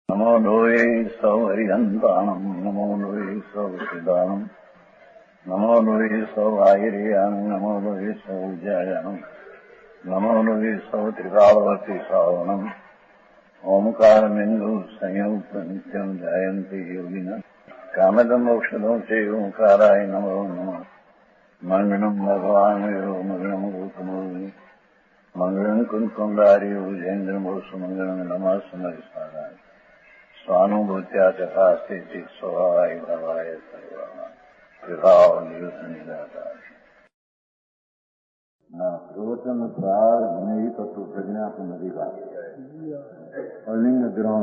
नमो लोये सौहरिहन्ताणम् नमो लोये सौहृदानम् नमो लोये सौभागिर्यानम् नमो लोये सौविजयानम् नमो लोये सौत्रिकालवती सावनम् ओंकारमिन्दु संयुक्त नित्यम् जयन्ति योगिनः कामदम् मोक्षदम् च ओंकाराय नमो नमः मङ्गलम् भगवान् वीरो मङ्गलम् रूपमोहि मङ्गलम् कुन्कुण्डारि भुजेन्द्रमोसुमङ्गलम् नमः समरिसाराय स्वानुभूत्या तथा स्थिति स्वभावाय भवाय सर्वभाव निदाता प्रवचन प्रार नहीं तत्व प्रज्ञा को नदीगा और लिंग ग्रह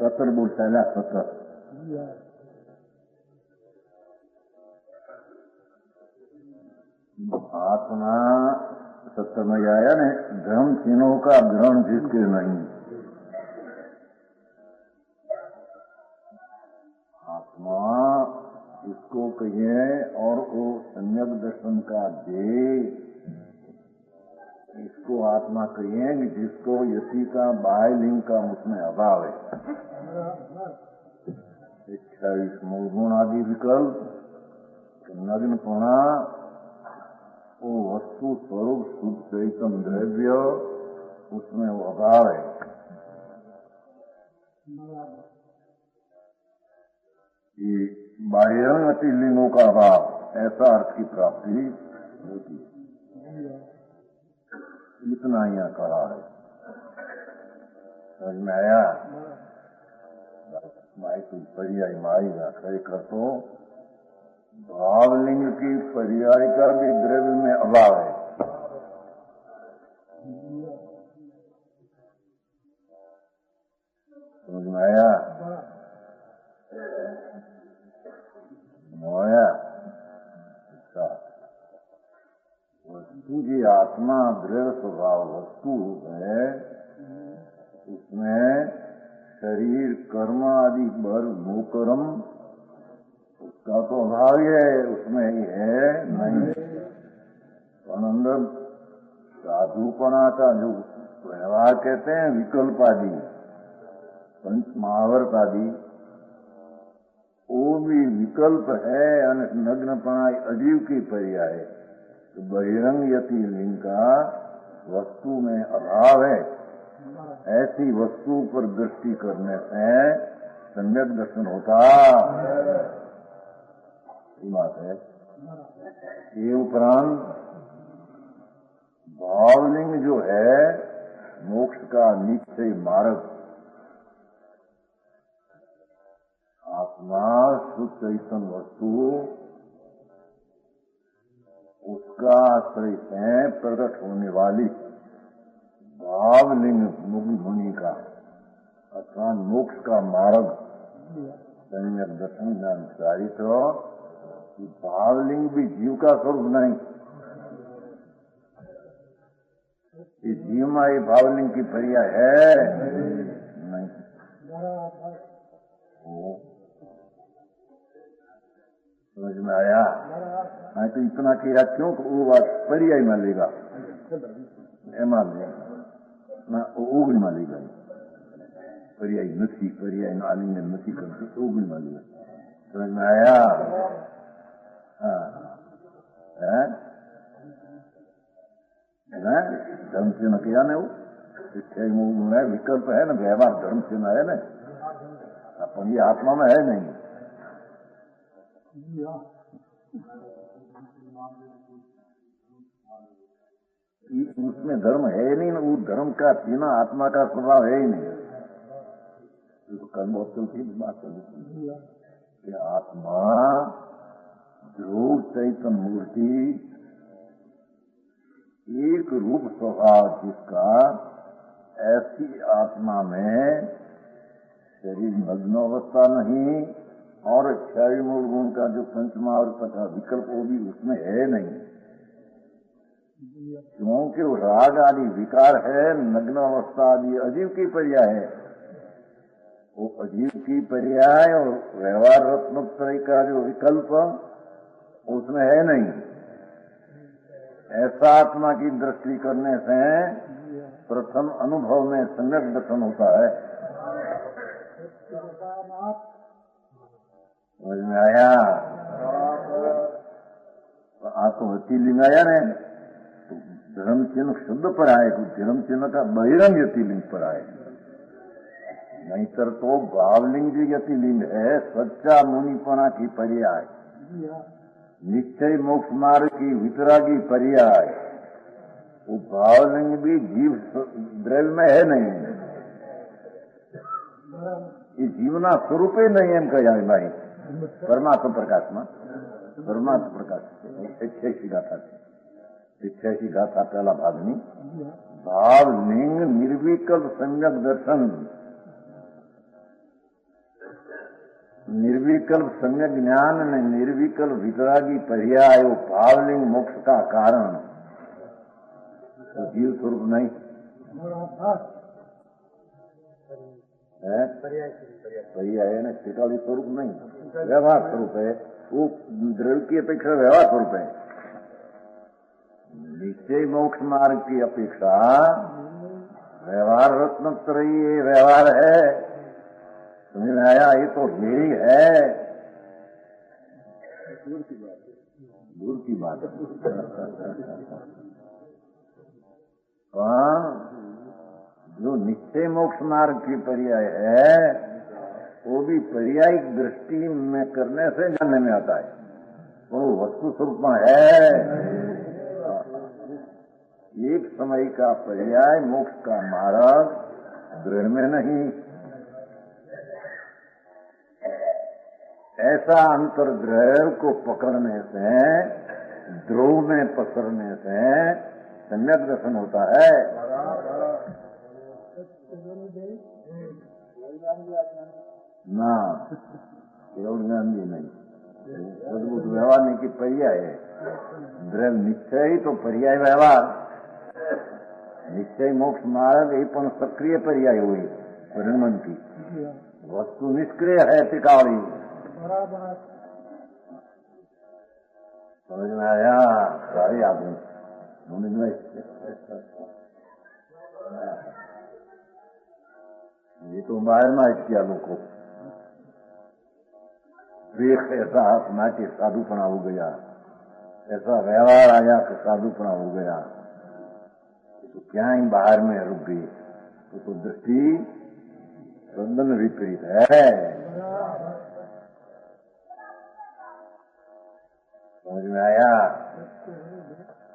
सत्तर बोलता है 70 आत्मा 70 में आया ने धर्म तीनों का ग्रहण जिसके नहीं आत्मा इसको कहिए और वो सम्यक दर्शन का दे इसको आत्मा कहिए कि जिसको यति का बाह्य लिंग का उसमें अभाव है 28 मूल गुण आदि विकल्प नग्नपणा वो वस्तु स्वरूप शुद्ध चैतन्य द्रव्य उसमें वो अभाव है। ये बाह्य अति लिंगों का अभाव ऐसा अर्थ की प्राप्ति होती है। इतना यहाँ करा है समझ में आया माई कोई पर्याय माएगा खड़े कर तो भावलिंग की पर्याय का भी द्रव्य में अभाव है। समझ में आया मोया अच्छा वस्तु की आत्मा द्रव्य स्वभाव वस्तु है उसमें शरीर कर्म आदि बर मोकरम उसका तो अभाव ही है उसमें ही है नहीं पर अंदर साधुपना का जो व्यवहार कहते हैं विकल्प आदि पंच महावर्त आदि वो भी विकल्प है नग्नपणा अजीव की पर्याय है तो बहिरंग यति लिंग का वस्तु में अभाव है। ऐसी वस्तु पर दृष्टि करने से सम्यक दर्शन होता ये बात है। ये उपरांत भावलिंग जो है मोक्ष का निश्चय मार्ग आत्मा शुद्ध चैतन्य वस्तु उसका आश्रय से प्रकट होने वाली भावलिंग मुक्त होने का अथवा मोक्ष का मार्ग सम्यक दर्शन ज्ञान चारित हो भावलिंग भी जीव का स्वरूप नहीं ये जीव में ये भावलिंग की पर्याय है नहीं समझ में आया नहीं तो इतना किया क्यों वो बात पर्याय में लेगा एमा लेगा ना ओगड़ी में लेगा पर्याय नथी पर्याय ना आलिंगन नथी करती ओगड़ी में लेगा समझ में आया हाँ धर्म से न किया ने वो विकल्प है ना व्यवहार धर्म से न है ना अपन ये आत्मा में है नहीं उसमें धर्म है नहीं ना वो धर्म का तीना आत्मा का स्वभाव है ही नहीं तो कल बहुत चलती बात चलती कि आत्मा ध्रुव चैतन्य मूर्ति एक रूप स्वभाव जिसका ऐसी आत्मा में शरीर नग्न अवस्था नहीं और क्षय मूल गुण का जो पंचमावर्त तथा विकल्प वो भी उसमें है नहीं क्योंकि वो राग आदि विकार है नग्न अवस्था आदि अजीव की पर्याय है वो अजीव की पर्याय और व्यवहार रत्नोत्तरी का जो विकल्प उसमें है नहीं ऐसा आत्मा की दृष्टि करने से प्रथम अनुभव में सम्यक दर्शन होता है। समझ में आया? आ तो यतिलिंग आया ने तो धर्म चिन्ह शब्द पर आए, तो धर्म चिन्ह का बहिरंग यतिलिंग पर आए। नहींतर तो भावलिंग जो यतिलिंग है सच्चा मुनिपना की पर्याय, निश्चय मोक्ष मार्ग की वितरागी पर्याय। वो भावलिंग भी जीव द्रव्य में है नहीं, ये जीवना स्वरूप ही नहीं एम कहा भाई। परमात्मा प्रकाश में, परमात्मा प्रकाश 88 गाथा, 88 गाथा पहला भागनी भावलिंग निर्विकल्प सम्यक दर्शन, निर्विकल्प सम्यक ज्ञान ने निर्विकल्प वितरागी पर्याय, वो भावलिंग मोक्ष का कारण, तो जीव स्वरूप नहीं है, पर्याय है ना, त्रिकाली स्वरूप नहीं, व्यवहार स्वरूप है। वो द्रव्य की अपेक्षा व्यवहार स्वरूप है। निश्चय मोक्ष मार्ग की अपेक्षा व्यवहार रत्नत्रयी व्यवहार है। समझ में आया? ये तो यही है, दूर की बात जो निश्चय मोक्ष मार्ग की पर्याय है, वो भी पर्यायिक दृष्टि में करने से जानने में आता है, वो वस्तु स्वरूप में है। एक समय का पर्याय मोक्ष का मार्ग दृढ़ में नहीं, ऐसा अंतर्द्रव्य को पकड़ने से, ध्रुव में पकड़ने से सम्यक दर्शन होता है। ना केवल ज्ञान भी नहीं, अद्भुत व्यवहार नहीं की पर्याय है। द्रव्य निश्चय ही तो पर्याय व्यवहार, निश्चय मोक्ष मार्ग ही पण सक्रिय पर्याय हुई परिणमन की, वस्तु निष्क्रिय है त्रिकाली। समझ में आया? सारे आदमी समझ में, ये तो बाहर में किया लोग को देख, ऐसा अपना के साधुपना हो गया, ऐसा व्यवहार आया कि साधुपना हो गया, तो क्या ही बाहर में रुक गई, तो दृष्टि बंधन विपरीत है। समझ में आया?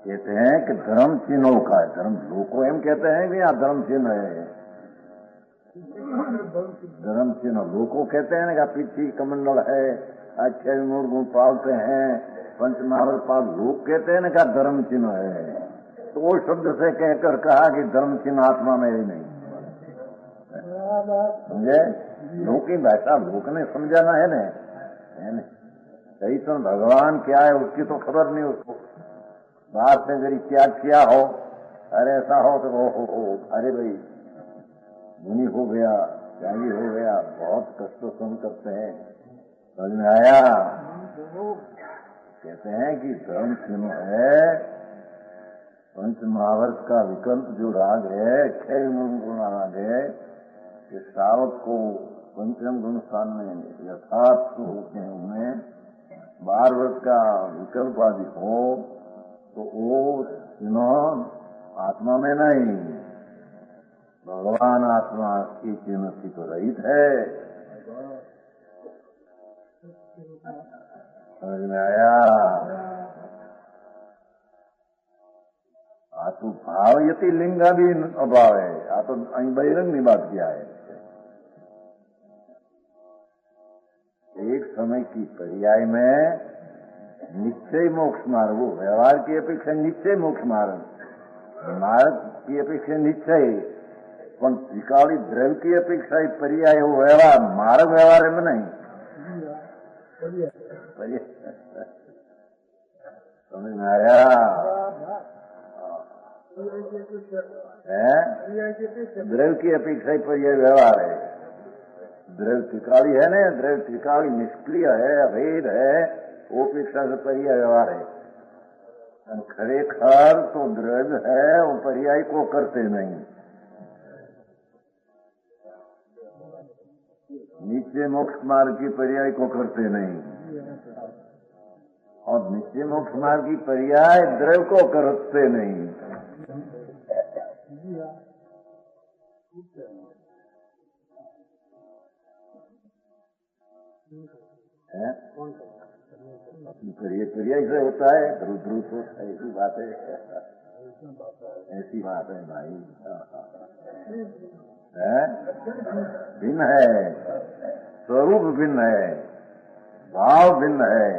कहते हैं कि धर्म चिन्हों का है, धर्म लोग एम कहते हैं कि यहाँ धर्म चिन्ह है, धर्म चिन्ह लोगों कहते हैं ना, पीछी कमंडल है, अच्छे मूल गुण पालते हैं, पंचमहावर पाल, लोग कहते हैं ना धर्म चिन्ह है। तो वो शब्द से कहकर कहा कि धर्म चिन्ह आत्मा में ही नहीं, समझे? लोग की भाषा लोग ने समझाना है ना, सही तो भगवान क्या है उसकी तो खबर नहीं उसको, बाहर से मेरी त्याग किया हो, अरे ऐसा हो तो हो, अरे भाई मुनि हो गया, त्यागी हो गया, बहुत कष्ट सहन करते हैं। समझ में आया? कहते हैं कि धर्म चिन्ह है पंच महावर्त का विकल्प जो राग है, 6 गुण राग है, कि सावक को पंचम गुण स्थान में यथार्थ होते हैं, उनमें 12 वर्ष का विकल्प आदि हो, तो वो चिन्ह आत्मा में नहीं, भगवान आत्मा की चिन्ह से तो रहित है। समझ में आया? आ तो भाव यति लिंगा भी अभाव है, आ तो बहिरंग ने बात किया है। एक समय की पर्याय में निश्चय मोक्ष मार्ग, वो व्यवहार की अपेक्षा निश्चय मोक्ष मार्ग, मार्ग की अपेक्षा निश्चय, पण त्रिकाली द्रव्य की अपेक्षा पर्याय हो व्यवहार, मार्ग व्यवहार में नहीं, समझ में आया? द्रव्य की अपेक्षा पर्याय व्यवहार है। द्रव्य त्रिकाली है ना, द्रव्य त्रिकाली निष्क्रिय है, अभेद है, वो अपेक्षा से पर्याय व्यवहार है। खरेखर तो द्रव्य है, वो पर्याय को करते नहीं। निश्चय मोक्ष मार्ग की पर्याय को करते नहीं, और निश्चय मोक्ष मार्ग की पर्याय द्रव्य को करते नहीं। पर्याय से होता है, ध्रुव ध्रुव तो ऐसी बात है, ऐसी बात है भाई। भिन्न है, स्वरूप भिन्न है, भाव भिन्न है।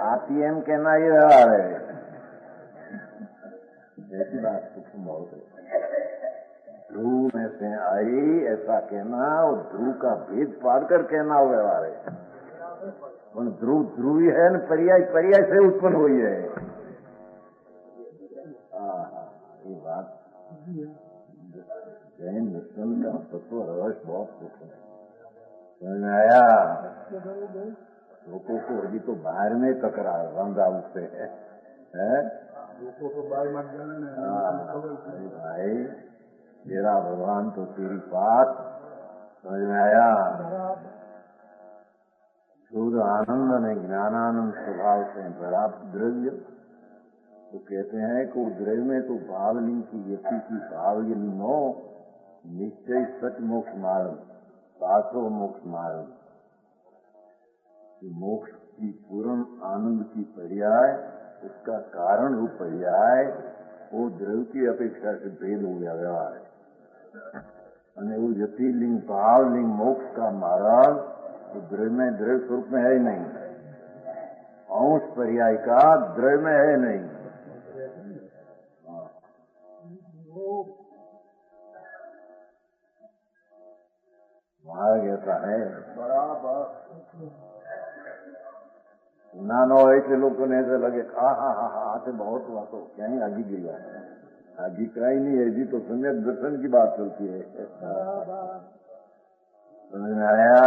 आरटीएम कहना ये व्यवहार है, ऐसी बात सूक्ष्म बहुत है। ध्रुव में से आई ऐसा कहना और ध्रुव का भेद पार कर कहना व्यवहार है। ध्रुव ध्रुव ही है न, पर्याय पर्याय से उत्पन्न हुई है। ये बात जैन दर्शन का तत्व रहस्य बहुत सूक्ष्म है, समझ में आया? लोगों को अभी तो बाहर में तकरार रंगा उससे है, लोगों को बाहर मत जाना। भाई तेरा भगवान तो तेरी बात समझ में आया? शुद्ध आनंद ने ज्ञानानंद स्वभाव से प्राप्त द्रव्य तो कहते हैं कि द्रव्य में तो भावलिंग की व्यक्ति की भावलिंग नो निश्चय सच मोक्ष मार्ग, शास्त्रो मोक्ष मार्ग। मोक्ष की पूर्ण आनंद की पर्याय, उसका कारण रूप पर्याय वो द्रव्य की अपेक्षा से भेद हो गया व्यवहार है। वो यतिलिंग भावलिंग मोक्ष का मार्ग तो द्रव्य में द्रव्य स्वरूप में है ही नहीं, अंश पर्याय का द्रव्य में है नहीं। मार्ग ऐसा है बराबर ना नो ऐसे लोगों ने ऐसे लगे आते बहुत हुआ तो क्या ही आगे गिर गया, आगे का ही नहीं है जी, तो सम्यक दर्शन की बात चलती है। समझ में आया?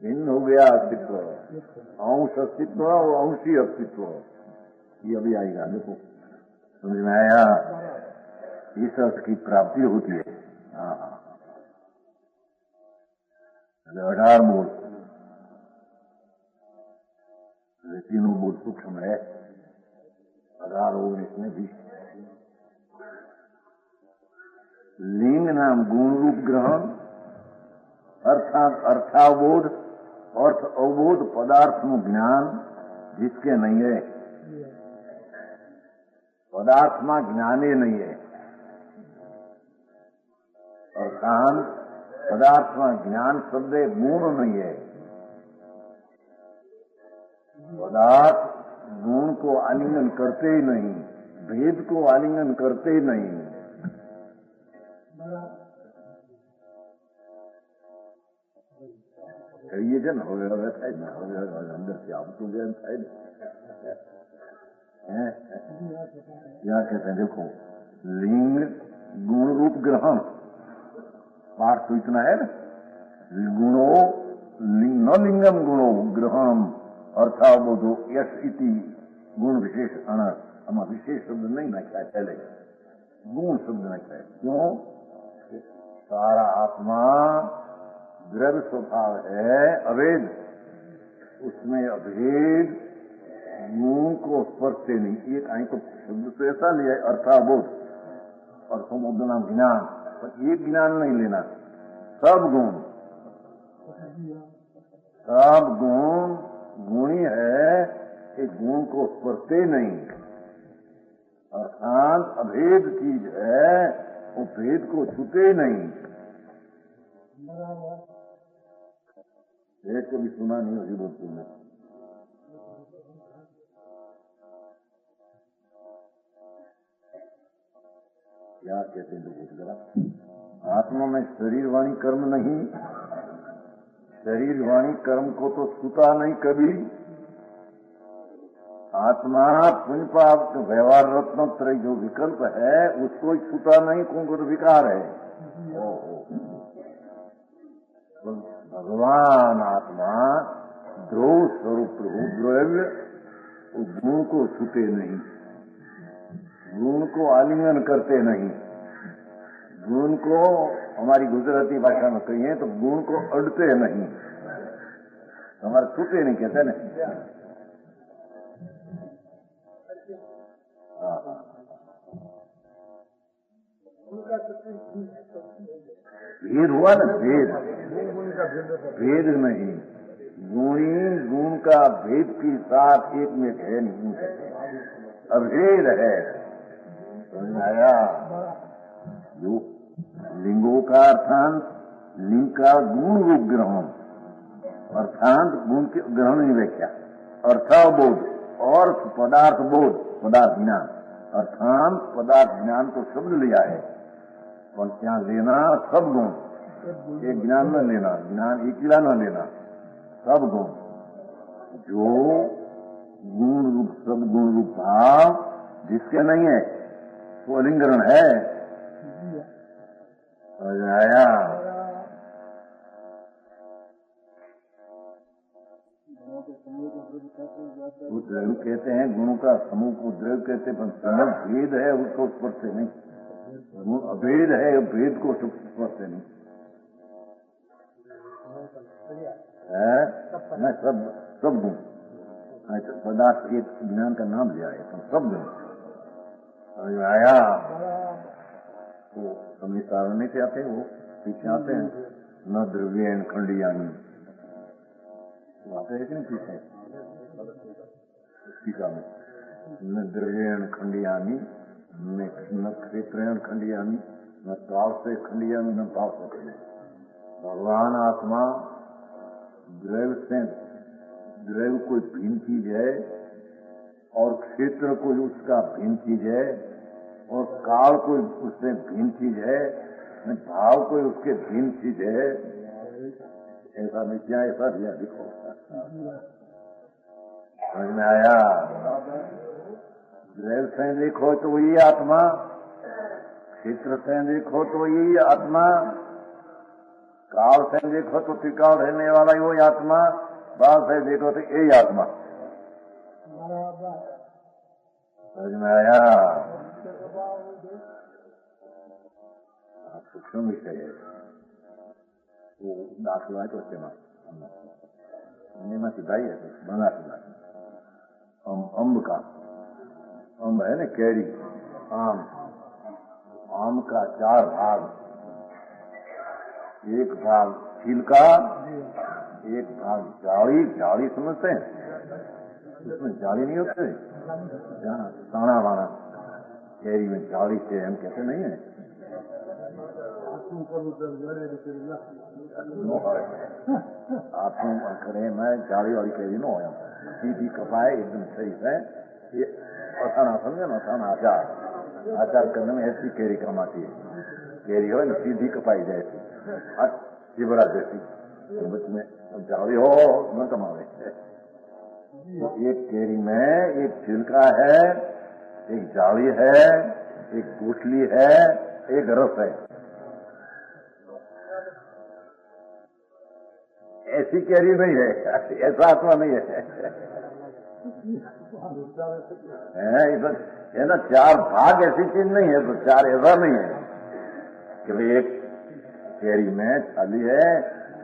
भिन्न हो गया अस्तित्व, अंश अस्तित्व और अंशी अस्तित्व, ये अभी आएगा। देखो समझ में आया? इस अर्थ की प्राप्ति होती है। हाँ 18 मूल, तीनों मूल सूक्ष्म है, 18 19 में भी लिंग नाम गुण रूप ग्रहण अर्थात अर्थावबोध, अर्थ अवबोध पदार्थ નું જ્ઞાન जिसके नहीं है, पदार्थ में ज्ञान ही नहीं है। अर्थात पदार्थ में ज्ञान शब्द गुण नहीं है। पदार्थ गुण को आलिंगन करते ही नहीं, भेद को आलिंगन करते ही नहीं। कहिए છે ને હવે હવે થાય ને, હવે અંદરથી આવતું જેમ થાય ને, यहाँ कहते हैं देखो लिंग गुण रूप ग्रहण, पाठ तो इतना है ना, गुणो न लिंगम गुणो ग्रहण अर्थावबोधो यश इति गुण विशेष अनर्थ। आમાં विशेष शब्द नहीं नाख्या पहले, गुण शब्द नाख्या। क्यों? सारा आत्मा द्रव्य स्वभाव है, अभेद, उसमें अभेद गुण को स्पर्शते नहीं। एक आई तो शब्द तो ऐसा लिया अर्थावबोध, अर्थावबोध नाम ज्ञान, पर एक ज्ञान नहीं लेना, सब गुण, सब गुण गुणी है, एक गुण को स्पर्शते नहीं। अर्थात अभेद चीज है, वो भेद को छूते नहीं। एक कभी सुना नहीं होगी बोलते में। क्या कहते हैं लोग जरा, आत्मा में शरीर वाणी कर्म नहीं, शरीर वाणी कर्म को तो छूता नहीं कभी। आत्मा पुण्यपाप व्यवहार रत्न त्रय जो विकल्प है उसको ही छूता नहीं, क्योंकि तो विकार है। भगवान आत्मा ध्रुव स्वरूप प्रभु द्रव्य गुण को छूते नहीं, गुण को आलिंगन करते नहीं, गुण को हमारी गुजराती भाषा में कहिए तो गुण को अड़ते नहीं, हमारे छूटे नहीं कहते ना। भेद हुआ ना, भेद भेद नहीं, गुणी गुण का भेद के साथ एक में है नहीं, अभेद है। समझ आया? जो लिंगों का अर्थांत लिंग का गुण रूप ग्रहण, अर्थांत गुण के ग्रहण नहीं व्याख्या, अर्थाबोध और पदार्थ बोध, पदार्थ ज्ञान, अर्थांत पदार्थ ज्ञान को शब्द लिया है, और क्या लेना? सब गुण, एक ज्ञान न लेना, ज्ञान अकेला न लेना, सब गुण। जो गुण रूप सब गुण रूप भाव जिसके नहीं है वो अलिंगरण है। आया? वो द्रव्य कहते हैं, गुणों का समूह को द्रव्य कहते हैं, पर समूह भेद है उसको स्पर्श से नहीं, गुण अभेद है, भेद को स्पर्श से नहीं है। मैं सब गुण पदार्थ एक ज्ञान का नाम लिया है, तो सब गुण आया। वो समय सारणी से आते हैं, वो पीछे आते हैं, न द्रव्येण खंडियानी आते हैं कि नहीं पीछे टीका में, न द्रव्येण खंडियानी, न क्षेत्रेण खंडियानी, न काल से खंडियानी, न भाव से खंडियानी। भगवान आत्मा द्रव्य से, द्रव्य कोई भिन्न चीज है और क्षेत्र कोई उसका भिन्न चीज है और काल कोई उससे भिन्न चीज है, भाव कोई उसके भिन्न चीज है। ऐसा नहीं क्या, ऐसा दिया लिखो, समझ में आया? द्रव्य से देखो तो यही आत्मा, क्षेत्र से देखो तो यही आत्मा, काल से देखो तो टिकाव रहने वाला वही आत्मा, भाव से देखो तो यही आत्मा। समझ में आया? सूक्ष्म विषय है वो, दाखिला है तो में सिधाई है तो बना सिधा। अम्ब का, अम्ब है ना, कैरी, आम, आम का 4 भाग, एक भाग छिलका, एक भाग जाली, जाली समझते हैं, उसमें जाली नहीं होते, जहाँ ताना वाना कैरी में जाली से हम कहते नहीं है। आप करे मैं जाली वाली कैरी न हो, सीधी कपाए एकदम सही है, ये अथाना समझे ना, अथाना आचार, आचार करने में ऐसी कैरी काम आती है। कैरी हो ना सीधी कपाई जैसी, चिबड़ा जैसी, में जाली हो न कमावे। एक कैरी में एक छिलका है, एक जाली है, एक गुठली है, एक रस है। ऐसी कैरी नहीं है, ऐसा आत्मा नहीं है। है ना, 4 भाग ऐसी चीज नहीं है, तो 4 ऐसा नहीं है कि भाई एक कैरी में छाली है,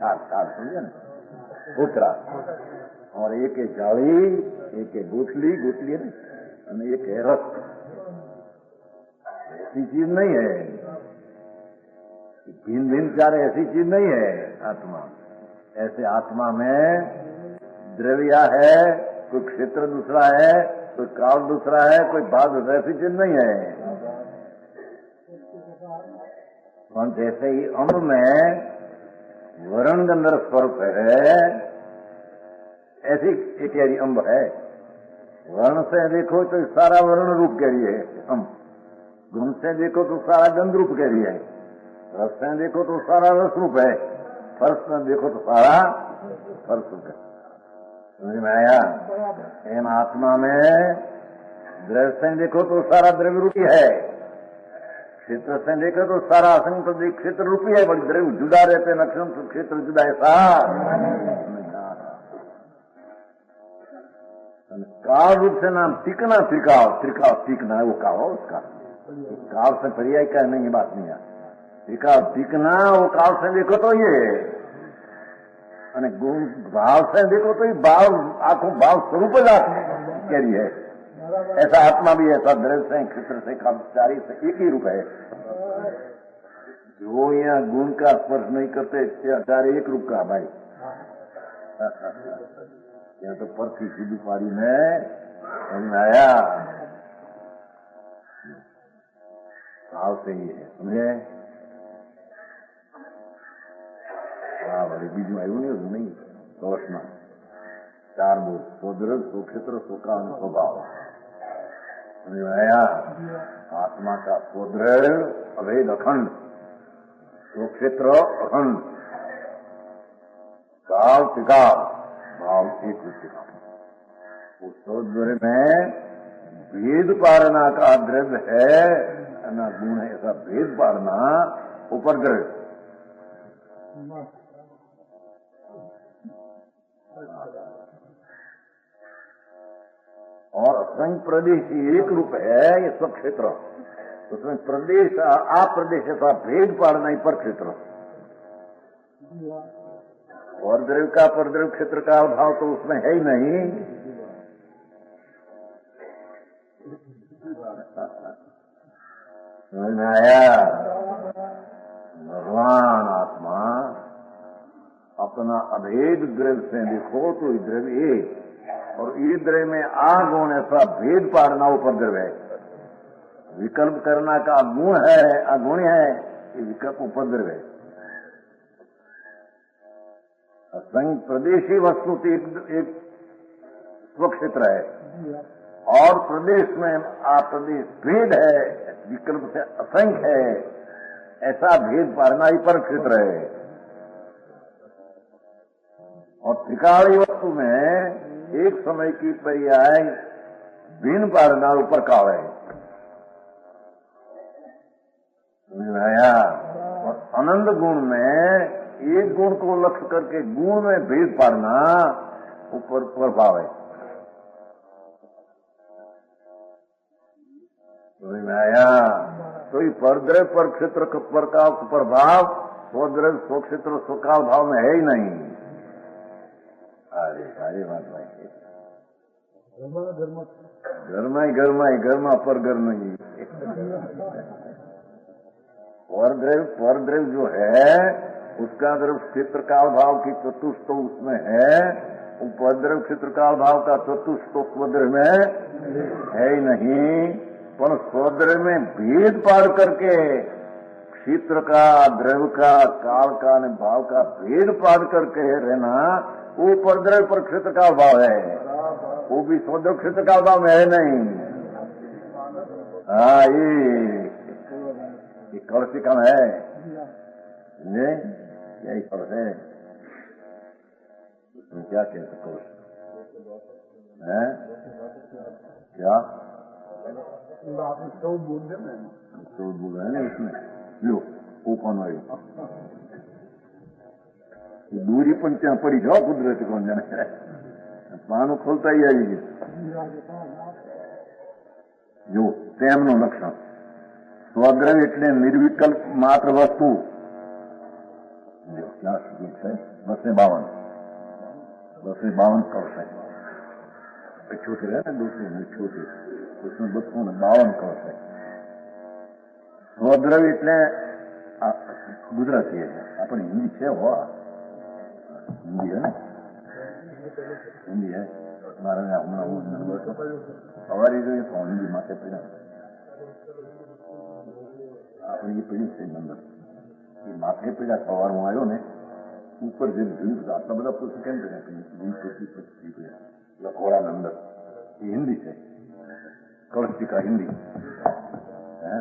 4 समझे ना, पुत्रा, और एक है जाली, एक है गुठली, गुठली है, एक है रस। ऐसी चीज नहीं है, भिन्न भिन्न 4 ऐसी चीज नहीं है आत्मा। ऐसे आत्मा में द्रव्य है, कोई क्षेत्र दूसरा है, कोई काल दूसरा है, कोई भाग, ऐसी चीज नहीं है। और जैसे ही अम्ब में वर्ण गंधर्व स्वरूप है, ऐसी एक कैरी अम्ब है। वर्ण से देखो तो सारा वर्ण रूप कैरी है अम्ब, गुण से देखो तो सारा गंध रूप कैरी है, रस से देखो तो सारा रस रूप है, फर्श में देखो तो सारा फर्श रूप है। समझ में आया? इन आत्मा में द्रव्य से देखो तो सारा द्रव्य रूपी है, क्षेत्र से देखो तो सारा असंग क्षेत्र रूपी है, बड़ी द्रव्य जुदा रहते, नक्षत्र क्षेत्र जुदा है। काल रूप से नाम टिकना, त्रिकाल, त्रिकाल टिकना है, वो काल हो उसका। काल से पर्याय क्या नहीं, ये बात नहीं है। त्रिकाल टिकना, वो काल से देखो तो ये અને ગુણ ભાવ से देखो तो ये भाव आंखों भाव स्वरूप कह रही है। ऐसा आत्मा भी ऐसा द्रव्य से, क्षेत्र से, कर्मचारी से एक ही रूप है। जो यहाँ गुण का स्पर्श नहीं करते आचार्य एक रूप का भाई। यहाँ तो परथी सीधी पाड़ी में आया भाव से ही है, समझे? हाँ भाई बीजू आयु नहीं कवच में 4 बोल स्वद्रव्य, स्वक्षेत्र, स्वकाल, स्वभाव आया। आत्मा का स्वद्रव्य अभेद अखंड, स्वक्षेत्र अखंड, काल त्रिकाल, भाव एक रूप। उस स्वद्रव्य में भेद पारना का द्रव्य है ना, गुण है, ऐसा भेद पारना ऊपर द्रव्य। और असंग प्रदेश एक रूप है ये सब क्षेत्र, उसमें प्रदेश अप्रदेश ऐसा भेद पाड़ना ही पर क्षेत्र। और द्रव्य का परद्रव्य क्षेत्र का अभाव तो उसमें है ही नहीं। आया भगवान आत्मा अपना अभेद द्रव्य से देखो तो द्रव्य एक, और ये द्रव्य में गुण ऐसा भेद पाड़ना ऊपर द्रव्य है। विकल्प करना का गुण है, अगुण है, ये विकल्प ऊपर द्रव्य है। असंग प्रदेशी वस्तु एक स्वक्षेत्र है, और प्रदेश में प्रदेश भेद है, विकल्प से असंख्य है, ऐसा भेद पाड़ना ही पर क्षेत्र है। और त्रिकाली वस्तु में एक समय की पर्याय भिन्न पाड़ना ऊपर काल है। आया। और आनंद गुण में एक गुण को लक्ष्य करके गुण में भेद पाड़ना ऊपर प्रभाव है। आया। तो ये परद्रव्य पर क्षेत्र पर का प्रभाव स्वद्रव्य, स्वक्षेत्र, स्वकाल भाव में है ही नहीं। अरे सारी बात भाई, गर्मा पर घर नहीं। परद्रव्य जो है उसका द्रव्य क्षेत्र काल भाव की चतुष्ट तो उसमें है, उपद्रव्य क्षेत्र काल भाव का चतुष्ट तो स्वद्रव्य में है ही नहीं। पर स्वद्रव्य में भेद पाड़ करके क्षेत्र का, द्रव्य का, काल का, भाव का भेद पाड़ करके रहना, वो परद्रव्य पर क्षेत्र का भाव है, वो भी स्वद्रव्य क्षेत्र का भाव में है नहीं। हाँ, ये कलश कम है, यही कलश है। उसमें क्या कहते कलश है? क्या बोल रहे हैं ना उसमें? लो ओपन हुई दूरी पण ત્યાં પડી જાઓ કુદરતી કોણ જાણે પાનું ખોલતા ही આવી ગયું। જો તેમનું લક્ષણ સ્વદ્રવ્ય એટલે નિર્વિકલ્પ માત્ર વસ્તુ। क्या है? 252 कलश है, छोटे रहे ना दूसरे में छोटे, उसमें 252 कलश है। स्वद्रव्य એટલે ગુજરાતી है, अपनी हिंदी છે हो, हिंदी है ना, हिंदी है हमारे यहाँ हमारी जो ये हिंदी माथे पीड़ा अपनी ये पीड़ी से नंबर ये माथे पीड़ा सवार में आयो ने ऊपर जो आटला बदा पुरुष केम पीड़ा लखोड़ा नंबर ये हिंदी है, कलश का हिंदी है।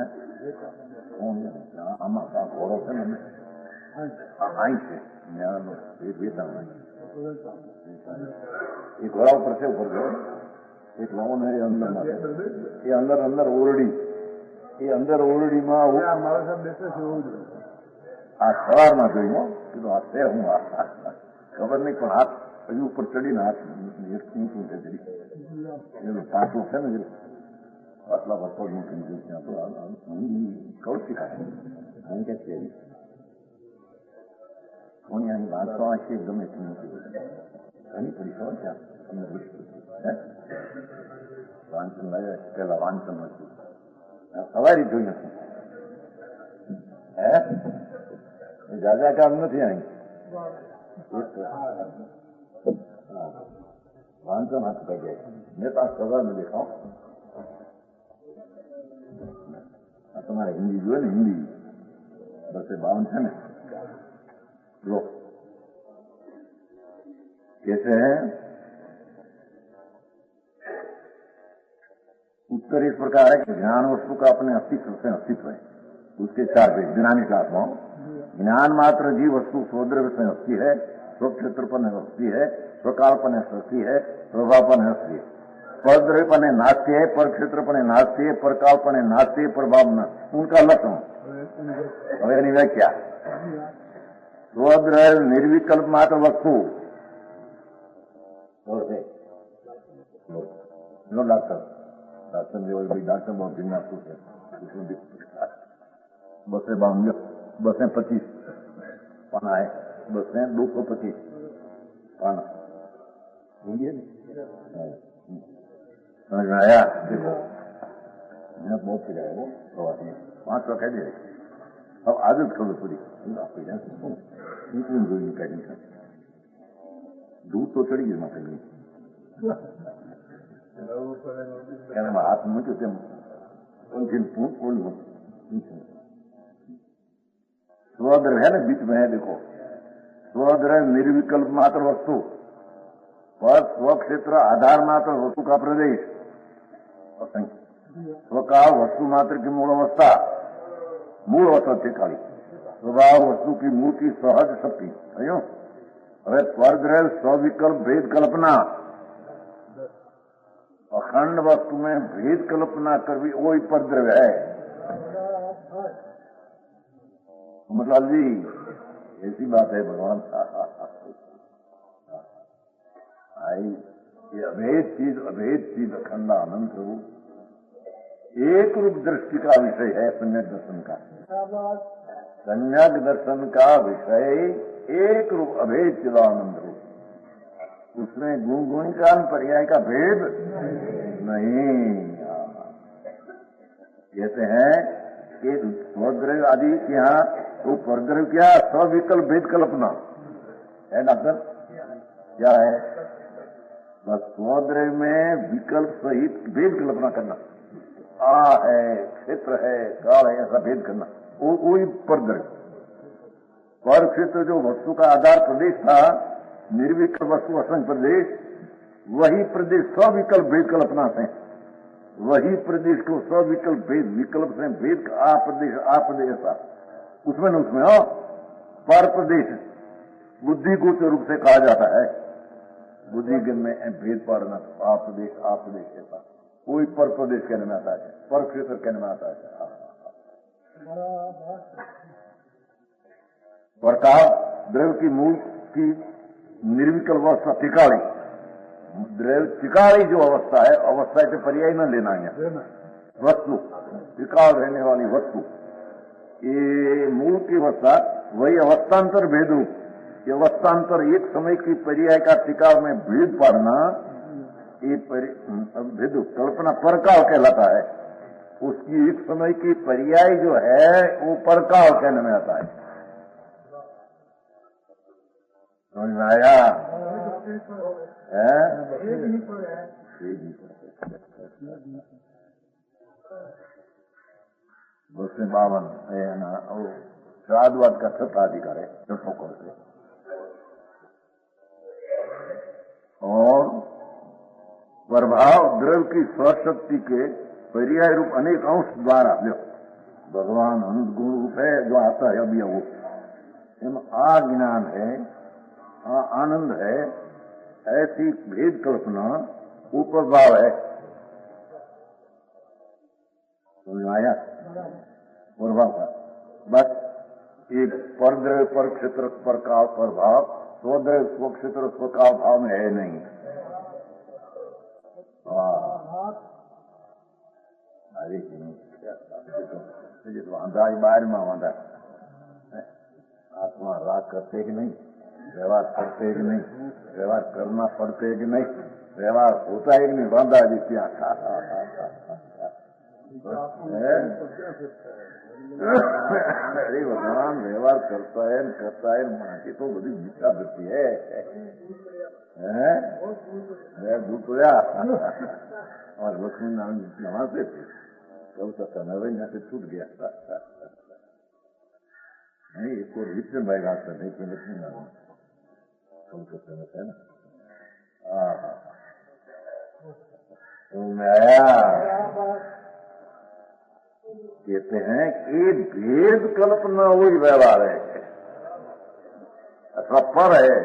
આમાં ઘોડો છે ને અહીં છે વેતા એ ઘોડા ઉપર છે, ઉપર ગયો એક લાવો ને એ અંદર ઓરડી, એ અંદર ઓરડીમાં આ સવારમાં જોયું કીધું આ છે હું ખબર નહીં, પણ હાથ હજુ ઉપર ચડીને હાથ ઊંચું છે જરી પાછું છે ને આટલા વર્ષો મૂકી દીધું ત્યાં તો કૌશિક અહીં કે છે કોની અહીં વાંચવા છે ગમે તે ઘણી પડી ખબર છે તમને વાંચન લાગે પેલા વાંચન હતું સવારી જોઈ નથી હે જાજા કામ નથી અહીં વાંચન હાથ કહી જાય મેં તો આ સવાર ને દેખાવ આ તમારે હિન્દી જોઈએ ને હિન્દી 252 છે ને लो कैसे है उत्तर इस प्रकार है कि ज्ञान वस्तु का अपने अस्तित्व से अस्तित्व है उसके 4 भेद ज्ञानी का आत्मा ज्ञान मात्र जीव वस्तु स्वद्रव्य से हस्ती है स्वक्षेत्रपन हस्ती है स्वकालपन हस्ती है प्रभावपन हस्ती है परद्रव्यपन नास्ती है पर क्षेत्रपन नास्ती है पर कालपन नास्ती है पर भावना उनका लक्षण अगर व्याख्या स्वद्रव्य निर्विकल्प मात्र वस्तु नो डॉक्टर जो भाई डॉक्टर बहुत दिन आपको बसें 52 बसें 25 पाना है बसें 225 पाना समझिए समझ में आया देखो मैं बहुत फिर वो प्रवासी 5 कह दे अब आदत करो पूरी आपकी इतनी जोई करनी है दूध तो चढ़ी गई माता जी कहने हाथ में तो उनके स्वद्रव्य है ना बीच में है देखो स्वद्रव्य निर्विकल्प मात्र वस्तु पर स्वक्षेत्र आधार मात्र वस्तु का प्रदेश स्वकाल वस्तु मात्र की मूल अवस्था ઠેકાળી સ્વભાવ વસ્તુ की મૂળ की સહજ શક્તિ થયો હવે પરદ્રવ્ય સ્વવિકલ્પ भेद कल्पना अखंड वस्तु में भेद कल्पना करवी वही परद्रव्य है मतलब जी ऐसी बात है भगवान आई ये अभेद चीज अखंड आनंद प्रभु एक रूप दृष्टि का विषय है सम्यक दर्शन का सम्यक दर्शन का विषय एक रूप अभेद चिदानंद रूप उसमें गुण गुणिकान पर्याय का भेद नहीं कहते हैं कि स्वद्रव्य आदि के यहाँ तो परद्रव्य क्या सविकल्प भेद कल्पना है डॉक्टर क्या है बस स्वद्रव्य में विकल्प सहित भेद कल्पना करना आ है क्षेत्र है काल है ऐसा भेद करना वही परद्रव्य पर क्षेत्र जो वस्तु का आधार प्रदेश था निर्विकल्प वस्तु असंग प्रदेश वही प्रदेश सविकल्प भेद कल्पना से वही प्रदेश को सविकल्प भेद विकल्प से भेद आ प्रदेश ऐसा उसमें न उसमें पर प्रदेश बुद्धि को रूप से कहा जाता है बुद्धि में भेद पारना आ प्रदेश ऐसा कोई पर प्रदेश कहने में आता है पर क्षेत्र कहने में आता है प्रकार द्रव्य की मूल की निर्विकल्प अवस्था टिकाड़ी द्रव्य टिकाड़ी जो अवस्था है अवस्था के पर्याय न लेना है वस्तु टिकाड़ रहने वाली वस्तु ये मूल की अवस्था वही अवस्थांतर भेद रूप ये अवस्थांतर एक समय की पर्याय का टिकाव में भेद पाड़ना ये भेद कल्पना परकाल कहलाता है उसकी एक समय की पर्याय जो है वो परकाल कहने में आता है समझ में आया है बस 52 श्राद्धवाद का छठा अधिकार है चौथों से और प्रभाव द्रव्य की स्वशक्ति के पर्याय रूप अनेक अंश द्वारा भगवान अनंत गुण रूप है जो आता है अभी वो आ ज्ञान है आनंद है ऐसी भेद कल्पना उपभाव है समझ आया प्रभाव का बस एक परद्रव्य पर क्षेत्र पर काल प्रभाव स्वद्रव्य स्व क्षेत्र स्व काल भाव में है नहीं वांधा बाहर में वांधा आत्मा राग करते कि नहीं, व्यवहार करते कि नहीं, व्यवहार करना पड़ते कि नहीं, व्यवहार होता है कि नहीं, वांधा जित्या अरे भगवान व्यवहार करता है माटी तो बड़ी मीठा वृत्ति है दूध और लक्ष्मी नारायण नवासे थे कब तक नरैया से छूट गया नहीं इसको विष्णु भाई बात करने की लक्ष्मी नारायण कब तक है ना आया कहते हैं कि भेद कल्पना वही व्यवहार है अथवा पर है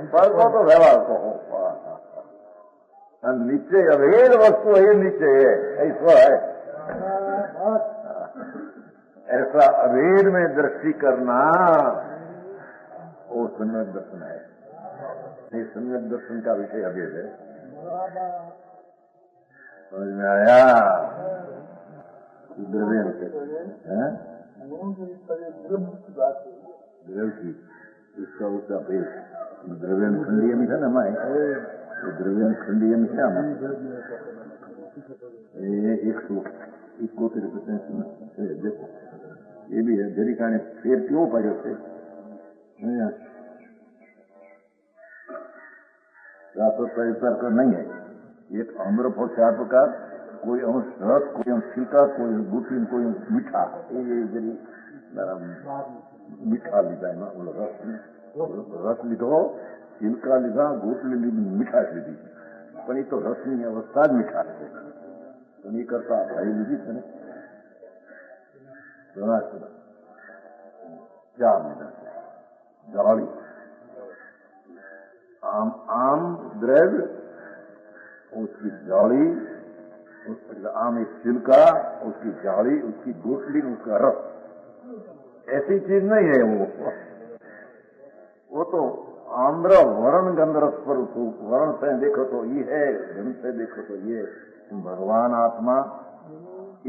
पर को तो व्यवहार को हो नीचे अभेद वस्तु है नीचे है ऐसा है ऐसा अभेद में दृष्टि करना वो सम्यक दर्शन है। ये सम्यक दर्शन का विषय अभेद है। समझ में आया? द्रव्य की इसका उसका भेद द्रव्य खंडीय में था ना हमारे द्रव्य खंडीय में क्या एक श्लोक इसको देखो ये भी है जरी खाने फिर क्यों पाए थे का नहीं है एक आम्र और चार प्रकार कोई अंश रस कोई अंश छिलका कोई गुटी कोई अंश मीठा ये जरी मीठा लीधा है ना रस लीधो छिलका लीधा गोटली लीधी मीठाश लीधी पण ये तो रसनी अवस्था ज मीठा है पण ये करता भाई लीधी है ना क्या लीधा जाड़ी आम द्रव्य उसकी जाड़ी आम एक छिलका उसकी जाड़ी उसकी गोटली उसका रस ऐसी चीज नहीं है वो तो आंध्र वर्ण गंधरस पर वर्ण से देखो तो ये है धन से देखो तो ये भगवान आत्मा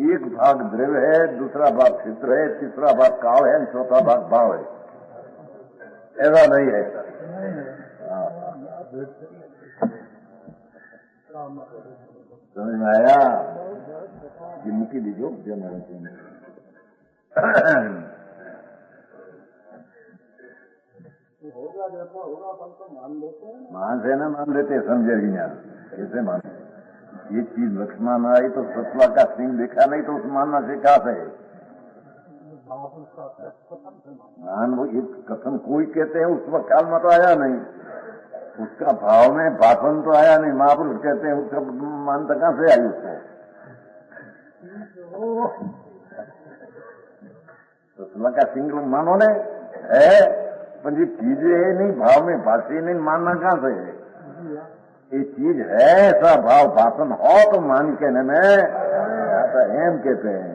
एक भाग द्रव्य है दूसरा भाग चित्र है तीसरा भाग काल है चौथा भाग भाव है ऐसा नहीं है। समझ में आया? ये मुकी दीजो जय महाराज मान से ना मान लेते समझे कैसे मान ये चीज लक्ष्मण आई तो सतवा का सिंह देखा नहीं तो उस मानना से कहा है मान वो एक कथन कोई कहते हैं उस वक्त काल में तो आया नहीं उसका भाव में भाषण तो आया नहीं महापुरुष कहते हैं उसका मानता कहां से आई उसको सतवा का सिंह मानो ने है पर ये चीजें है नहीं भाव में भाषी नहीं मानना कहां से है ये चीज है ऐसा भाव भाषण हो तो मान के न एम कहते हैं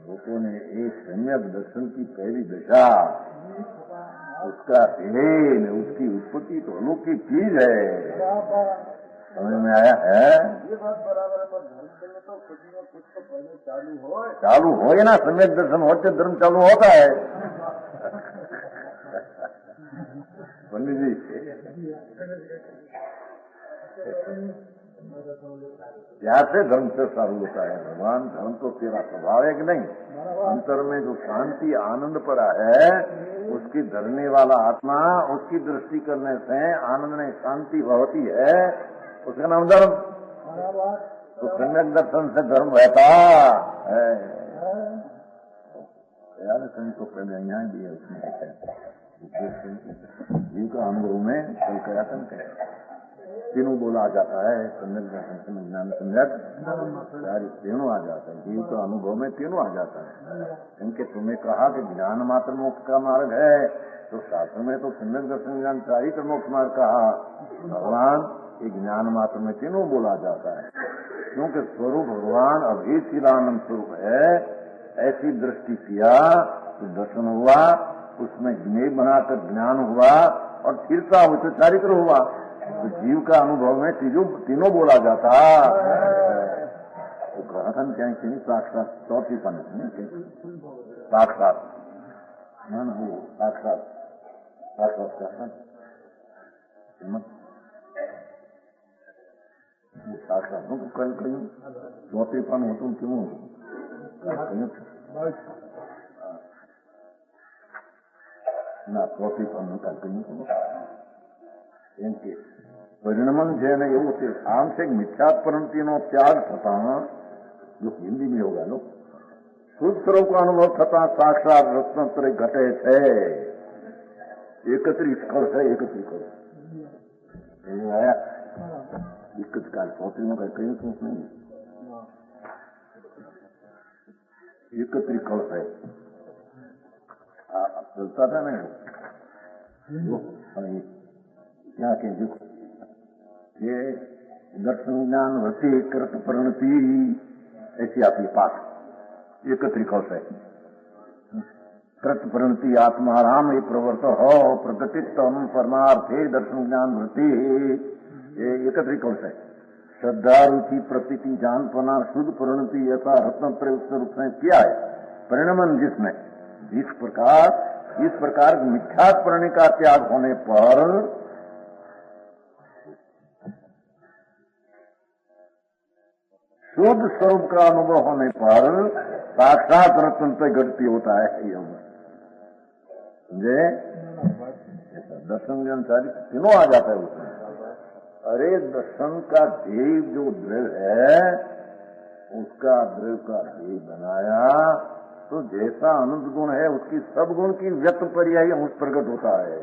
लोगों ने एक सम्यक दर्शन की पहली दशा उसका हेन उसकी उत्पत्ति तो अलौकिक चीज है। समझ में आया है? ये बात बराबर है पर धर्म के लिए तो कुछ न कुछ तो पहले चालू हो ना सम्यक दर्शन होते धर्म चालू होता है। पंडित जी यहाँ से धर्म से चालू होता है। भगवान धर्म तो तेरा स्वभाव है कि नहीं अंतर में जो शांति आनंद पड़ा है उसकी धरने वाला आत्मा उसकी दृष्टि करने से आनंद में शांति होती है उसका नाम धर्म। तो सम्यक दर्शन से धर्म रहता है यार तो पहले यहाँ भी है उसमें जीव का अनुभव में कल कयातन कहे तीनों बोला जाता है सम्यक दर्शन से ज्ञान सम्यक तीनों आ जाता है जीव का अनुभव में तीनों आ जाता है क्योंकि तुम्हें कहा कि ज्ञान मात्र मोक्ष का मार्ग है तो शास्त्र में तो सम्यक दर्शन ज्ञान चारित मोक्ष मार्ग कहा भगवान ये ज्ञान मात्र में तीनों बोला जाता है क्योंकि स्वरूप भगवान अभेद चिदानंद स्वरूप है। ऐसी दृष्टि किया तो दर्शन हुआ उसमें ज्ञेय बनाकर ज्ञान हुआ और स्थिरता हुई तो चारित्र हुआ तो जीव का अनुभव में तीनों बोला जाता कथन कहीं साक्षात चौथी पन साक्षात न वो साक्षात साक्षात कथन वो साक्षात तो कहीं कहीं चौथी पन हो तुम क्यों ना चौथी पन कहीं એમ કે પરિણમન છે ને એવું છે આંશિક મિથ્યાત્પરંતિનો ત્યાગ થતા जो हिंदी में होगा लो शुद्ध स्वरूप का अनुभव थता साक्षात रत्नत्रय घटे છે एकत्रित कर है एकत्रित कर आया दिक्कत काल चौथी में कहीं कुछ नहीं एकत्रित कर है चलता था ना क्या कहें देखो ये दर्शन ज्ञान वृत्ति कृत परिणति ऐसी आपके पास एकत्रित है कृत परिणति आत्मा राम ये प्रवर्त हो प्रगतित्व परमार्थे दर्शन ज्ञान वृत्ति ये एकत्रित है श्रद्धा रुचि प्रतीति जानपना शुद्ध परिणति ऐसा रत्न प्रयुक्त रूप में किया है परिणमन जिसमें इस प्रकार मिथ्यात्परण का त्याग होने पर शुद्ध स्वरूप का अनुभव होने पर साक्षात रत्न पे घटती होता है समझे दर्शन ज्ञान सारी तीनों आ जाता है उसमें अरे दर्शन का देव जो द्रव है उसका द्रव का देव बनाया तो जैसा अनंत गुण है उसकी सब गुण की व्यक्त पर्याय उस प्रकट होता है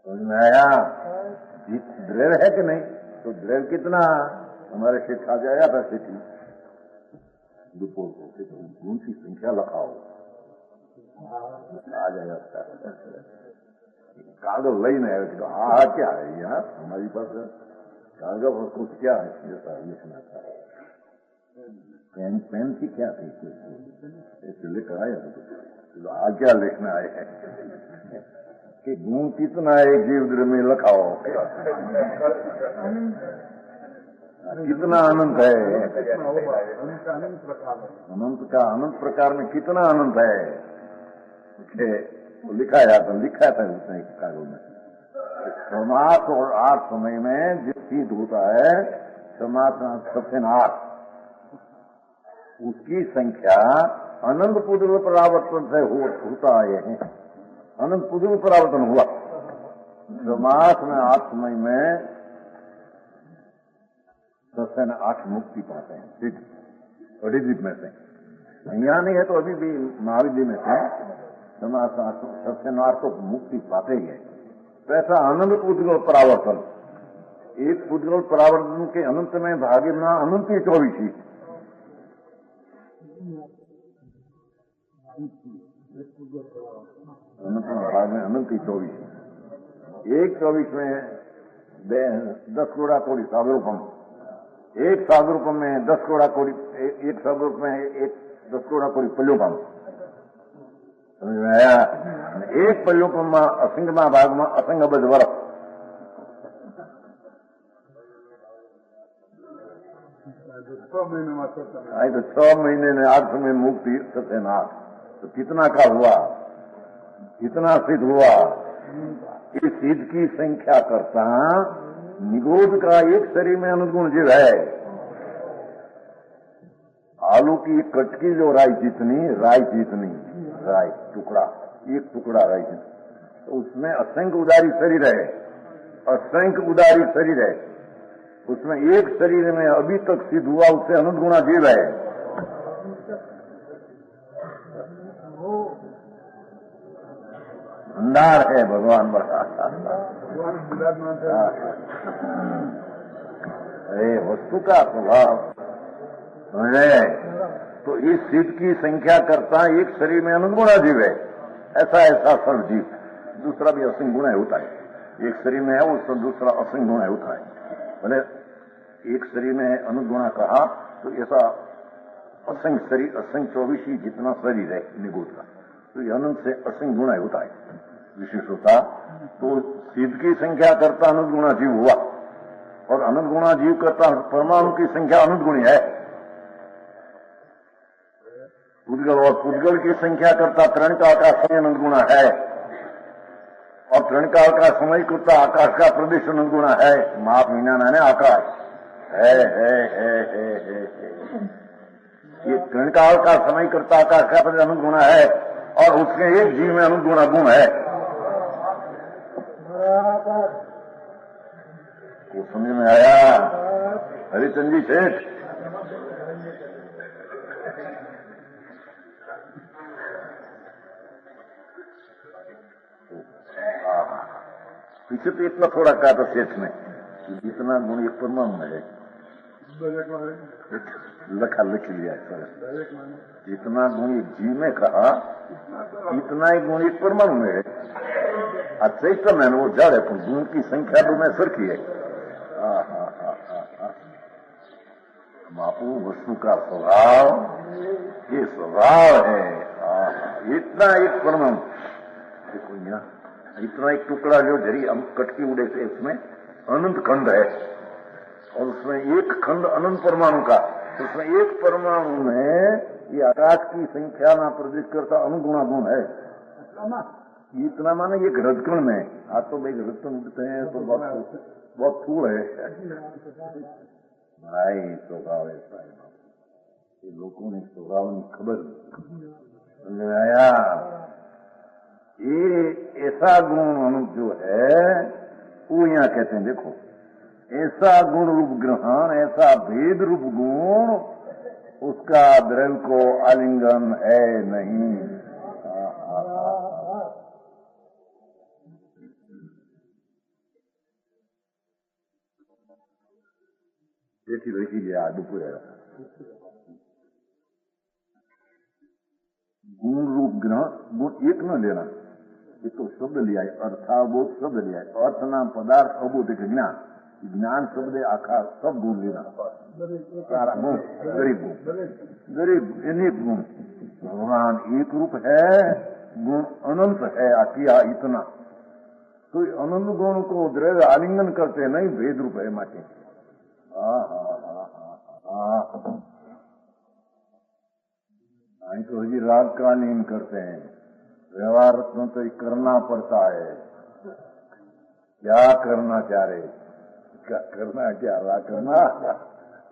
समझ में आया द्रव है कि नहीं तो द्रव कितना हमारे से खा जाया था सिटी दोपहर को गुण की संख्या लगाओ आ जाएगा कागज लई नहीं आया हाँ क्या है यार हमारी पास कागज और कुछ क्या है ऐसा लिखना था पेन की क्या थी ऐसे लेकर आया तो आ क्या लिखना है कि गुण कितना एक जीव द्रव्य में लखाओ कितना अनंत है अनंत का अनंत प्रकार में कितना अनंत है वो लिखाया था उसने कागज में समास और आठ समय में जिस चीज होता है समास सबसे आठ उसकी संख्या अनंत पूर्व परावर्तन से होता है अनंत पूर्व परावर्तन हुआ समास में 8 समय में 10 से 8 मुक्ति पाते हैं सिद्ध अडिद्वीप में से यहाँ नहीं है तो अभी भी महाविद्य में से समास 10 से 8 तो मुक्ति पाते ही है तो ऐसा अनंत पूर्व परावर्तन एक पूर्व परावर्तन के अनंत में भागे में अनंत ही 24 ही अनंत भाग में अनंत ही 24 एक 24 में 10 करोड़ा कोड़ी सागरूपम एक सागरूपम में 10 करोड़ा कोड़ी एक सागरूप में एक 10 करोड़ा कोड़ी पल्योपम समझ में आया एक पल्योपम में असंग भाग में असंग अबज वर्ष आई तो 6 महीने ने 8 समय मुक्ति सत्य नाथ तो कितना का हुआ कितना सिद्ध हुआ इस सिद्ध की संख्या करता निगोध का एक शरीर में अनुगुण जीव है आलू की कटकी जो राई जितनी राई टुकड़ा एक टुकड़ा राई जितनी तो उसमें असंख्य उदारी शरीर है असंख्य उदारी शरीर है उसमें एक शरीर में अभी तक सिद्ध हुआ उससे अनंत गुणा जीव है भंडार है भगवान बड़ा अरे वस्तु का स्वभाव समझे तो इस सिद्ध की संख्या करता एक शरीर में अनंत गुणा जीव है ऐसा सर्व जीव दूसरा भी असंग गुण होता है एक शरीर में है उसका दूसरा असंग गुण होता है भले एक शरीर में अनंत गुणा कहा तो ऐसा असंग शरीर असंग 24 ही जितना शरीर है निगोद का तो ये अनंत से असंग गुणा होता है विशेष होता तो सिद्ध की संख्या करता अनंत गुणा जीव हुआ और अनंत गुणा जीव करता परमाणु की संख्या अनंत गुणी है। पुद्गल और पुद्गल की संख्या करता तरण काल का समय अनंत गुणा है, और तरण काल का समय करता आकाश का प्रदेश अनंत गुणा है। माप मीना ने आकाश है। ये तरण काल का समय करता आकाश का प्रदेश अनंत गुणा है, और उसके एक जीव में अनंत गुणा गुण है। वो समझ में आया हरिचंद जी सेठ? पीछे तो इतना थोड़ा कहा था सेठ ने, इतना गुण एक परमाणु में है। लखा लिख लिया सर, इतना गुण एक जीव में कहा, इतना ही गुण एक परमाणु में है। चैतन्य है वो जड़ है, पर गुण की संख्या तो में सरखी है। मापू वस्तु का स्वभाव, ये स्वभाव है। इतना एक परमाणु देखो, यहाँ इतना एक टुकड़ा जो जरी हम कटकी उड़े से इसमें अनंत खंड है, और उसमें एक खंड अनंत परमाणु का, उसमें एक परमाणु में ये आकाश की संख्या ना प्रदेश करता अनुगुणा गुण है। इतना माने एक रजकण में, आज तो भाई रजकण उठते हैं तो बहुत थूड़ है भाई। स्वभाव ऐसा है, ये लोगों ने स्वभाव की खबर समझ आया। ये ऐसा गुण अनंत जो है वो यहाँ कहते हैं, देखो ऐसा गुण रूप ग्रहण, ऐसा भेद रूप गुण, उसका द्रव्य को आलिंगन है नहीं। ऐसी लड़की लिया दुपुर गुण रूप ग्रहण, गुण एक न लेना, ये तो शब्द लिया है, अर्थाबोध शब्द लिया है। अर्थ नाम पदार्थ, अबोध एक ज्ञान, ज्ञान शब्द आखा सब गुण लेना, सारा गुण, गरीब गुण, गरीब अनेक गुण। भगवान एक रूप है, गुण अनंत है, आकिया इतना तो अनंत गुण को द्रव्य आलिंगन करते नहीं, भेद रूप है माटे। तो जी रागकालीन करते हैं, व्यवहार तो करना पड़ता है। क्या करना चाह रहे, क्या करना, क्या राग करना,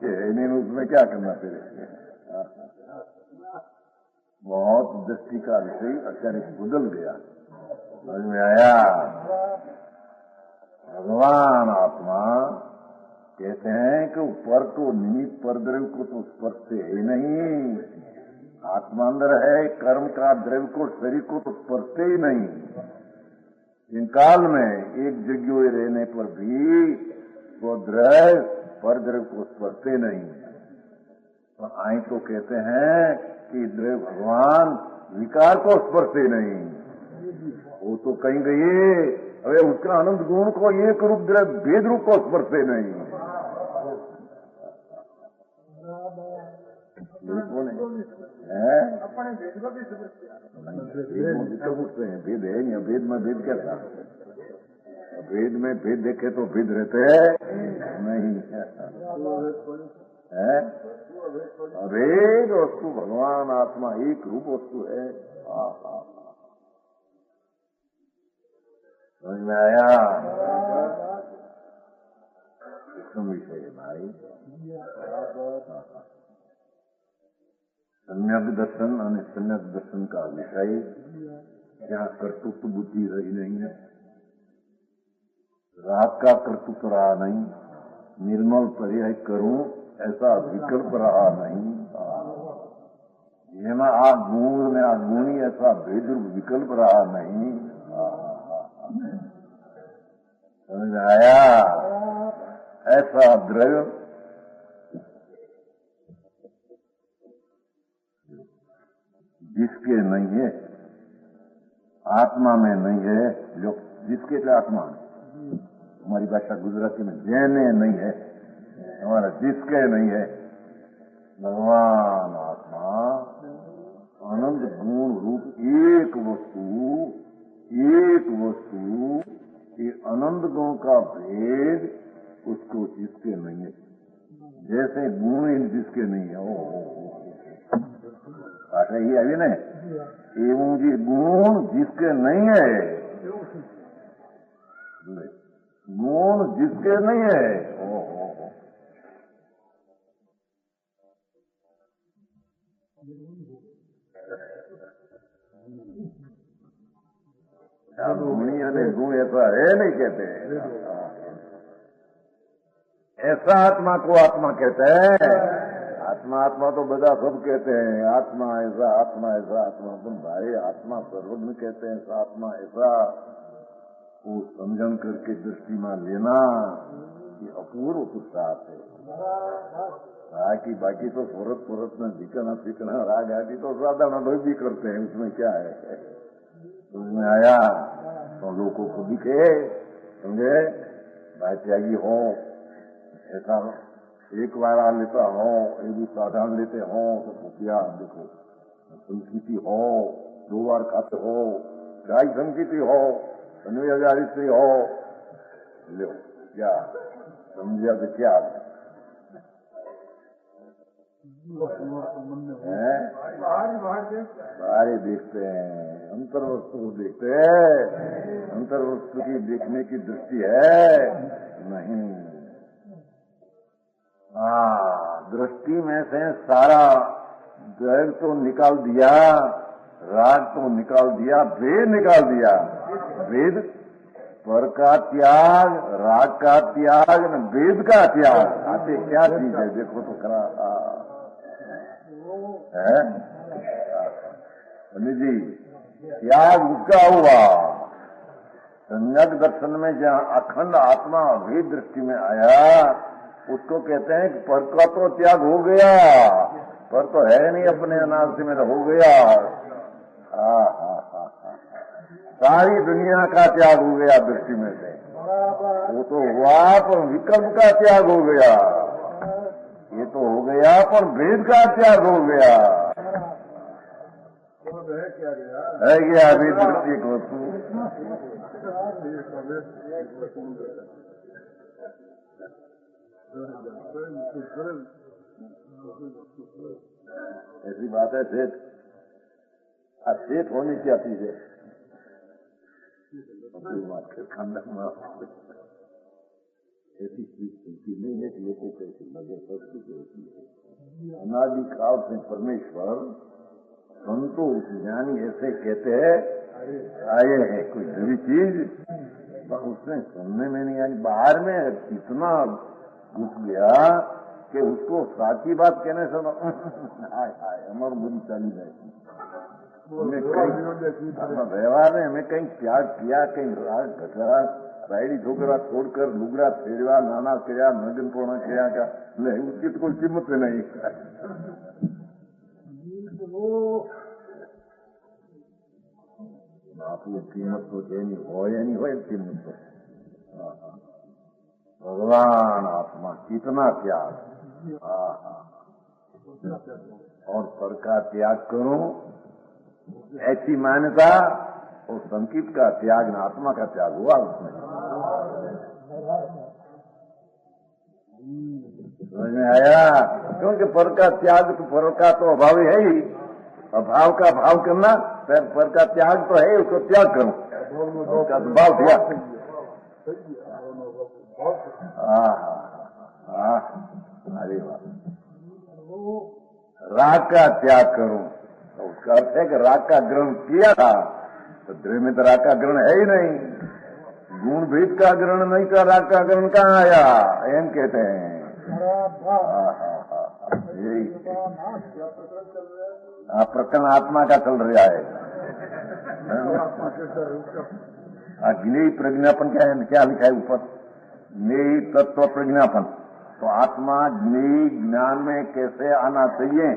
नहीं उसमें क्या करना फिर। बहुत दृष्टि का विषय अचानक बदल गया, समझ में आया। भगवान आत्मा कहते हैं कि ऊपर को निमित्त पर द्रव्य को तो स्पर्शते ही नहीं, आत्मा अंदर है, कर्म का द्रव्य को शरीर को तो स्पर्शते ही नहीं। इन काल में एक जगह रहने पर भी वो द्रव्य पर द्रव्य को स्पर्शते नहीं। तो आई तो कहते हैं कि द्रव्य भगवान विकार को स्पर्शते नहीं, वो तो कहीं गए। अरे उसका अनंत गुण को एक रूप द्रव्य भेद रूप को स्पर्शते नहीं। भेद है या भेद में भेद क्या था? भेद में भेद देखे तो भेद रहते हैं नहीं है। भेद वस्तु भगवान आत्मा एक रूप वस्तु है। समझ में आया? विषय है भाई। सम्यक दर्शन और सम्यक दर्शन का विषय यहाँ कर्तृत्व बुद्धि रही नहीं है, रात का कर्तृत्व रहा नहीं, निर्मल पर्याय करूं ऐसा विकल्प रहा नहीं, ये में आप गुण में आप गुणी ऐसा भेद विकल्प रहा नहीं। समझ में आया? ऐसा द्रव्य जिसके नहीं है, आत्मा में नहीं है, जो जिसके लिए आत्मा हमारी भाषा गुजराती में जेने नहीं है, हमारा जिसके नहीं है, भगवान आत्मा आनंद गुण रूप एक वस्तु, ये अनंत गुण का भेद उसको जिसके नहीं है, जैसे गुण जिसके नहीं है। भाषा ही આવી ને એવું જે ગુણ जिसके नहीं है, गुण जिसके नहीं है। गुणी અને गुण ऐसा है नहीं कहते, ऐसा आत्मा को आत्मा कहते हैं। आत्मा आत्मा तो बड़ा सब कहते हैं, आत्मा ऐसा आत्मा ऐसा आत्मा, तुम भाई आत्मा सर्वज्ञ कहते हैं, ऐसा आत्मा ऐसा, वो समझन करके दृष्टि में लेना ये अपूर्व पुरुषार्थ है। बाकी तो सूरत में दिखना फिकना राग आदि तो साधारण लोग भी करते हैं, उसमें क्या है। उसमें आया तो लोगों को दिखे, समझे, भाई त्यागी हो, ऐसा एक बार आ लेता हो, एक भी साधारण लेते हो तो भूखिया देखो, संस्कृति हो, 2 बार खाते हो, गाय संस्कृति हो, 90,000 स्त्री हो, लो क्या समझा तो क्या है। बाहरी देखते हैं, अंतर वस्तु को देखते हैं, अंतर वस्तु की देखने की दृष्टि है नहीं। दृष्टि में से सारा द्वैत तो निकाल दिया, राग तो निकाल दिया, भेद निकाल दिया। भेद पर का त्याग, राग का त्याग, भेद का त्याग, आते क्या चीज है देखो तो करा है जी। त्याग उसका हुआ सम्यक दर्शन में, जहाँ अखंड आत्मा भेद दृष्टि में आया, उसको कहते हैं कि पर का तो त्याग हो गया, पर तो है नहीं अपने अनादि में तो हो गया। सारी दुनिया का त्याग हो गया दृष्टि में से, वो तो हुआ पर विकल्प का त्याग हो गया, ये तो हो गया पर भेद का त्याग हो गया। है क्या अभी दृष्टि को ऐसी बात है सेठ। सेठ होने क्या चीज है, खानदान में ऐसी चीज सुनती नहीं है कि लोगों को ऐसी लगे, संस्कृति होती है। अनादि काल से परमेश्वर संतोष ज्ञानी ऐसे कहते हैं आए हैं, कोई नई चीज पर उसने सुनने में नहीं आई, बाहर में इतना घुस गया कि उसको साची बात कहने से हमारी बुरी चाली जाएगी। व्यवहार में हमें कहीं त्याग किया, कहीं राग घटा, रायडी छोकरा छोड़कर लुगड़ा फेरवा, नाना किया, नगन पूर्ण किया क्या, नहीं उसकी तो कोई कीमत नहीं। आपकी कीमत तो नहीं हो या नहीं हो, कीमत तो भगवान आत्मा कितना त्याग। और पर का त्याग करो ऐसी मान्यता, और संकीर्त का त्याग न आत्मा का त्याग हुआ उसमें। समझ में आया? क्योंकि पर का त्याग तो पर का तो अभाव है ही, अभाव का भाव करना, पर का त्याग तो है, उसको त्याग करो, उसका तो भाव दिया। अरे राग का त्याग करो, तो उसका अर्थ है कि राग का ग्रहण किया था, तो द्रव्य में तो राग का ग्रहण है ही नहीं, गुण भेद का ग्रहण नहीं था, राग का ग्रहण कहाँ आया, एम कहते हैं। यही प्रकरण आत्मा का चल रहा है। ज्ञेय प्रज्ञापन क्या है, क्या लिखा है ऊपर, ज्ञेय तत्व प्रज्ञापन। तो आत्मा ज्ञेय ज्ञान में कैसे आना चाहिए,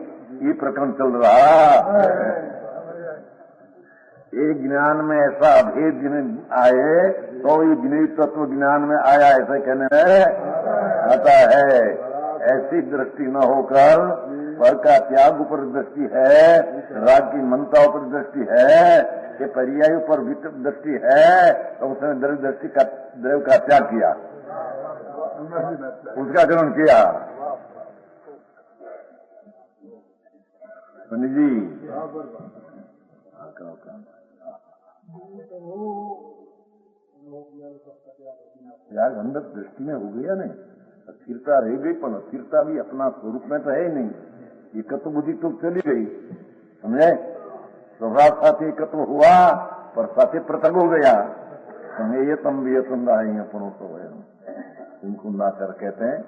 ये प्रकरण चल रहा। एक ज्ञान में ऐसा अभेद आए तो ये ज्ञेय तत्व ज्ञान में आया, ऐसे कहने में आता है। ऐसी दृष्टि न होकर पर का त्याग ऊपर दृष्टि है, राग की मनता ऊपर दृष्टि है, कि पर्याय ऊपर दृष्टि है, तो उसने द्रव्य दृष्टि का द्रव्य का त्याग किया। उसका ग्रहण किया। पंडित जी यार अंदर दृष्टि में हो गया नहीं, अस्थिरता रह गई, पर अस्थिरता भी अपना स्वरूप में तो है ही नहीं। एकत्व बुद्धि तो चली गई, समझे? स्वभाव साथी एकत्व हुआ पर साथी पृथक हो गया। संयतम वियतम दाई अपनों तो इनको नाकर कहते हैं,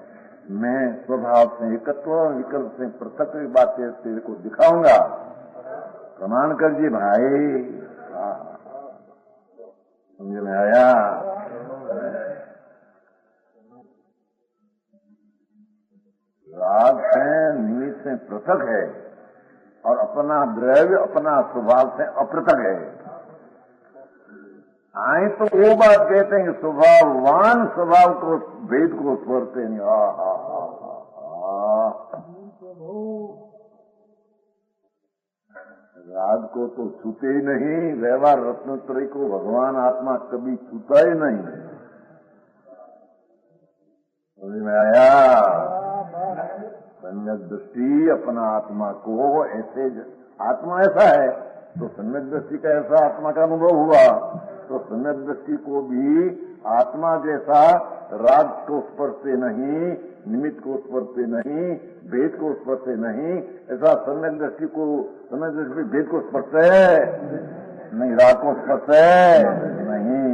मैं स्वभाव से एकत्व विकल्प से पृथक बातें तेरे को दिखाऊंगा, प्रमाण कर जी भाई। समझ में आया? राग से निमित्त से पृथक है और अपना द्रव्य अपना स्वभाव से अपृथक है। आए तो वो बात कहते हैं कि स्वभाववान स्वभाव को वेद को स्मरते नहीं। राग को तो छूते ही नहीं, व्यवहार रत्नत्रय को भगवान आत्मा कभी छूता ही नहीं। समझ में आया? सम्यक दृष्टि अपना आत्मा को ऐसे, आत्मा ऐसा है तो सम्यक दृष्टि का ऐसा आत्मा का अनुभव हुआ, तो सम्यक दृष्टि को भी आत्मा जैसा राग को स्पर्श से नहीं, निमित्त को स्पर्श से नहीं, भेद को स्पर्श से नहीं, ऐसा सम्यक दृष्टि को, सम्यक दृष्टि भेद को स्पर्श है नहीं, राग को स्पर्श है नहीं।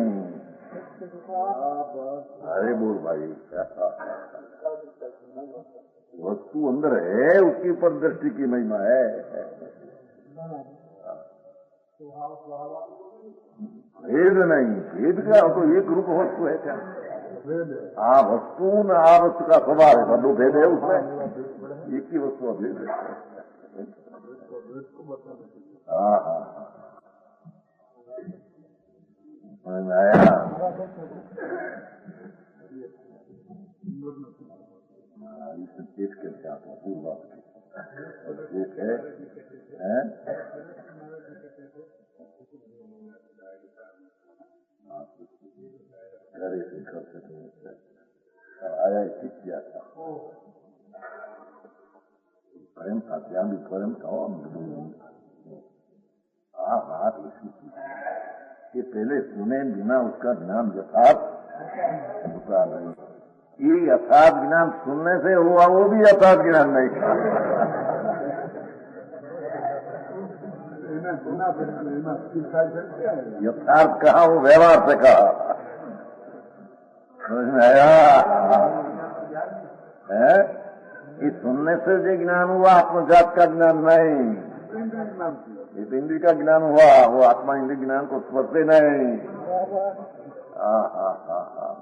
अरे बोल भाई, वस्तु अंदर है, उसके ऊपर दृष्टि की महिमा है। भेद नहीं, भेद का तो एक रूप वस्तु है क्या? हाँ, वस्तु न आ वस्तु का स्वभाव है, दो भेद है उसमें, एक ही वस्तु अभेद है। हाँ हाँ समझ में आया? इसे देख कर क्या आता पूर्व देख है, घरे से घर से आया ठीक किया था, प्रेम था, ज्ञान भी प्रेम था। बात इसी की कि पहले सुने बिना उसका ज्ञान यथार्थ होता नहीं। ये यथार्थ ज्ञान सुनने से हुआ, वो भी यथार्थ ज्ञान नहीं था। यथार्थ कहा, वो व्यवहार से कहा। समझ में आया? ये सुनने से जो ज्ञान हुआ आत्मजात का ज्ञान नहीं, इस इंद्रिय का ज्ञान हुआ, वो आत्मा इंद्रिय ज्ञान को स्पर्शे नहीं।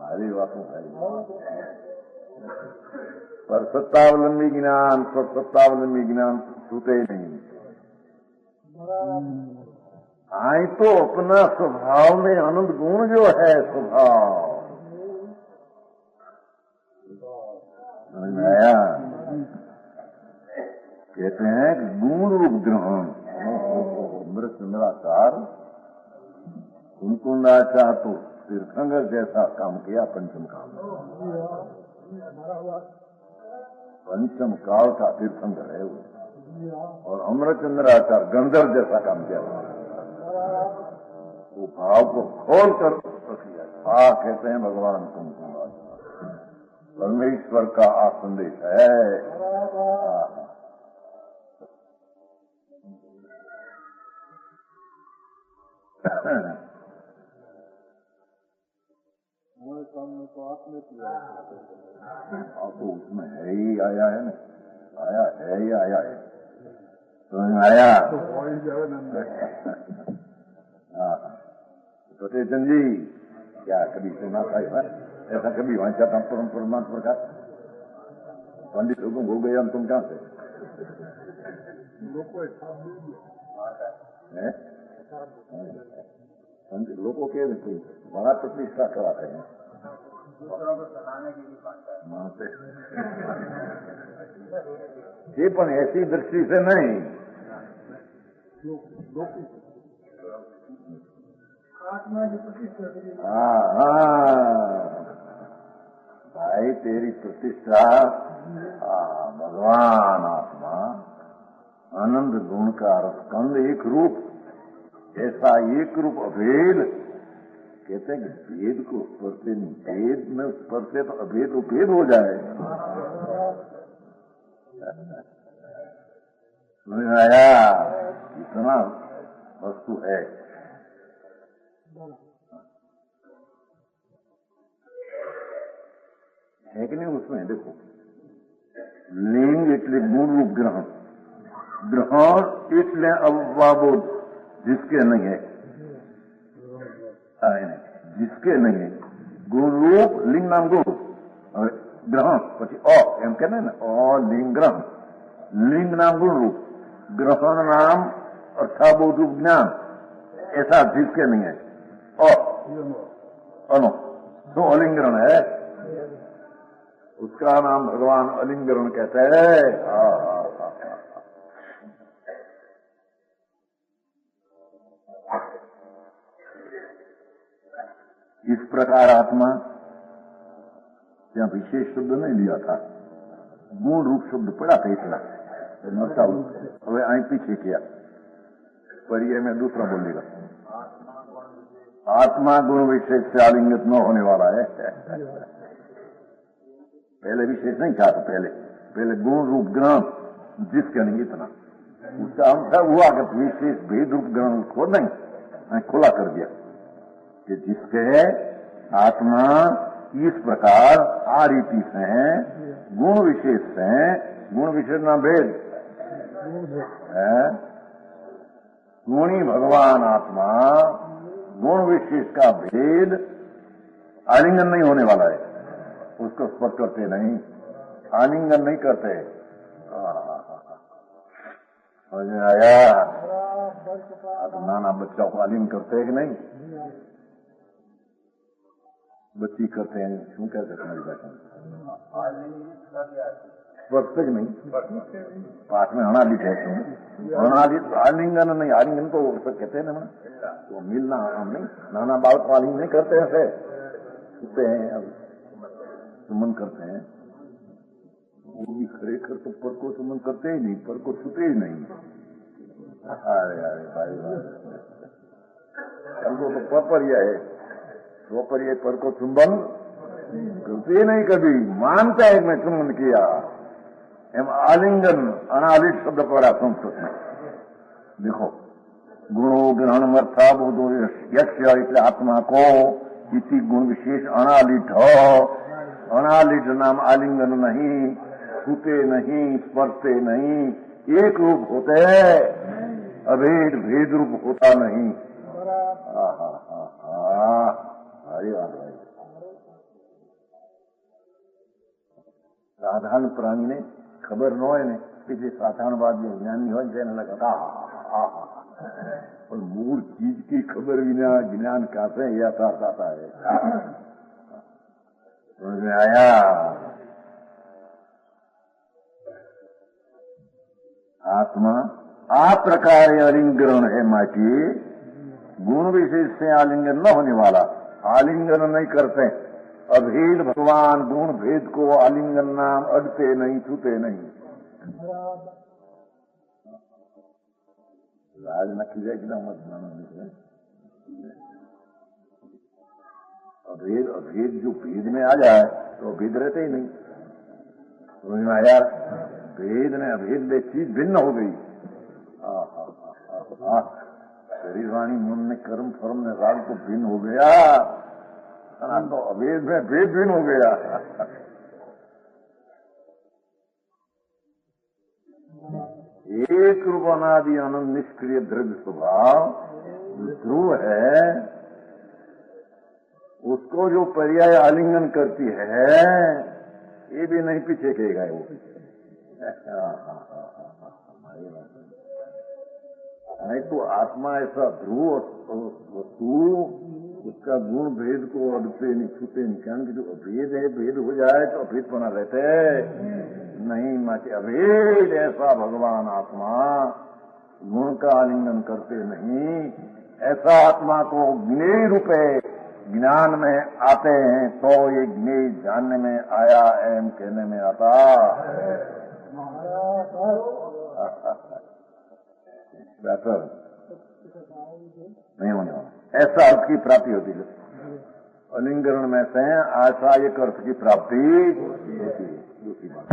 हरी बात है। पर सत्तावलंबी ज्ञान, सत्तावलंबी ज्ञान छूटे ही नहीं। आई तो अपना स्वभाव में आनंद गुण जो है, स्वभाव समझ में आया? कहते हैं कि गुण रूप ग्रहण, मृत निराकार कुंकुंडाचार तो तीर्थंकर जैसा काम किया पंचम काल। पंचम काल का तीर्थंकर है वो, और अमृतचंद्राचार गंधर्व जैसा काम किया। वो भाव को खोल कर किया। कहते हैं भगवान कुंकुंडाचार परमेश्वर का आसंदेश है। तो उसमें है ही आया है ना, आया है ही आया है, समझ में आया? तो चंद जी क्या कभी सुना था ऐसा? कभी वहां चाहता परम परमात्मा का पंडित लोगों हो गया, तुम कहां से पंडित लोगों के बड़ा प्रतिष्ठा कराते हैं ये, पण ऐसी दृष्टि से नहीं। भाई तेरी प्रतिष्ठा भगवान आत्मा आनंद गुण का रसकंद एक रूप, ऐसा एक रूप अभेद। कहते हैं कि भेद को स्पर्शे नहीं, भेद में स्पर्शे तो अभेद उपभेद हो जाए। समझ में आया? इतना वस्तु है। है कि नहीं? उसमें देखो, लिंग એટલે गुण रूप ग्रहण, ग्रहण એટલે अववाबोध, जिसके नहीं है, जिसके नहीं है। गुण रूप लिंग नाम गुण ग्रहण પછી એમ કે ને लिंग ग्रहण, लिंग नाम गुण रूप, ग्रहण नाम अर्थाबोध रूप ज्ञान, ऐसा जिसके नहीं है। अनो तो अलिंगरण है, उसका नाम भगवान अलिंगरण कहते हैं। इस प्रकार आत्मा, ત્યાં વિશેષ શબ્દ નહીં लिया था, गुण रूप शब्द पड़ा था इतना मरता। હવે અહીં पीछे किया, पर ये मैं दूसरा बोलेगा। आत्मा गुण विशेष से आलिंगित न होने वाला है। पहले विशेष नहीं था, पहले गुण रूप ग्रहण जिसके नहीं, इतना उसका अंतर हुआ कि विशेष भेद रूप ग्रहण को नहीं खुला कर दिया कि जिसके आत्मा इस प्रकार आ रीति से गुण विशेष से, गुण विशेष ना भेद है, गुणी भगवान आत्मा गुण विशेष का भेद आलिंगन नहीं होने वाला है। उसको स्पर्श करते नहीं, आलिंगन नहीं करते। समझ में आया? नाना बच्चों को आलिंगन करते हैं कि नहीं? बच्ची करते हैं, क्यों कहते तुम्हारी भाषा में? स्पर्श नहीं, पाठ में अनालित है तुम, अनालित आलिंगन नहीं। आलिंगन तो कहते हैं ना, तो मिलना हम नहीं। नाना बालक आलिंगन नहीं करते हैं, छूते हैं, सुमन करते हैं। वो भी खरेखर तो पर को सुमन करते ही नहीं, पर को छूते ही नहीं। अरे अरे भाई हमको तो परपरिया है, स्वपरिया पर को चुंबन करते नहीं, कभी मानता है मैं चुंबन किया। एम आलिंगन अनालित शब्द पड़ा संस्कृत में। देखो, गुणो ग्रहण अर्था बोधो यस्य એટલે आत्मा को इसी गुण विशेष अनालिट हो। अनालिट नाम आलिंगन नहीं, छूते नहीं, स्पर्शते नहीं, एक रूप होते हैं, अभेद भेद रूप होता नहीं। भाई साधारण प्राणी ने खबर न हो ने कि साधारण बात जो ज्ञानी हो लगता और मूल चीज की खबर बिना ज्ञान कैसे यथार्थ आता है? समझ में आया? आत्मा आ प्रकार आलिंगन है माटी, गुण विशेष से आलिंगन न होने वाला, आलिंगन नहीं करते। अभेद भगवान गुण भेद को आलिंगन नाम अड़ते नहीं, छूते नहीं। राज नखी जाए कि मत अभेद, अभेद जो भेद में आ जाए तो अभेद रहते ही नहीं। समझ में आया? भेद ने अभेद में चीज भिन्न हो गई। शरीर वाणी मन में कर्म फर्म में राग तो भिन्न हो गया, तो अभेद में भेद भिन्न हो गया। एक रूप अनादि आनंद निष्क्रिय द्रव्य स्वभाव ध्रुव है, उसको जो पर्याय आलिंगन करती है ये भी नहीं पीछे कहेगा वो। नहीं तो आत्मा ऐसा ध्रुव वस्तु, उसका गुण भेद को अड़ते नहीं, छूते नहीं। कारण कि जो अभेद है, भेद हो जाए तो अभेद बना रहते नहीं। माचे अभेद ऐसा भगवान आत्मा गुण का आलिंगन करते नहीं, ऐसा आत्मा को ज्ञेय रूप है, ज्ञान में आते हैं तो ये ज्ञेय जानने में आया एम कहने में आता बेहतर नहीं होने वाला। ऐसा अर्थ की प्राप्ति होती है। अलिंगरण में से ऐसा एक अर्थ की प्राप्ति होती है। दूसरी बात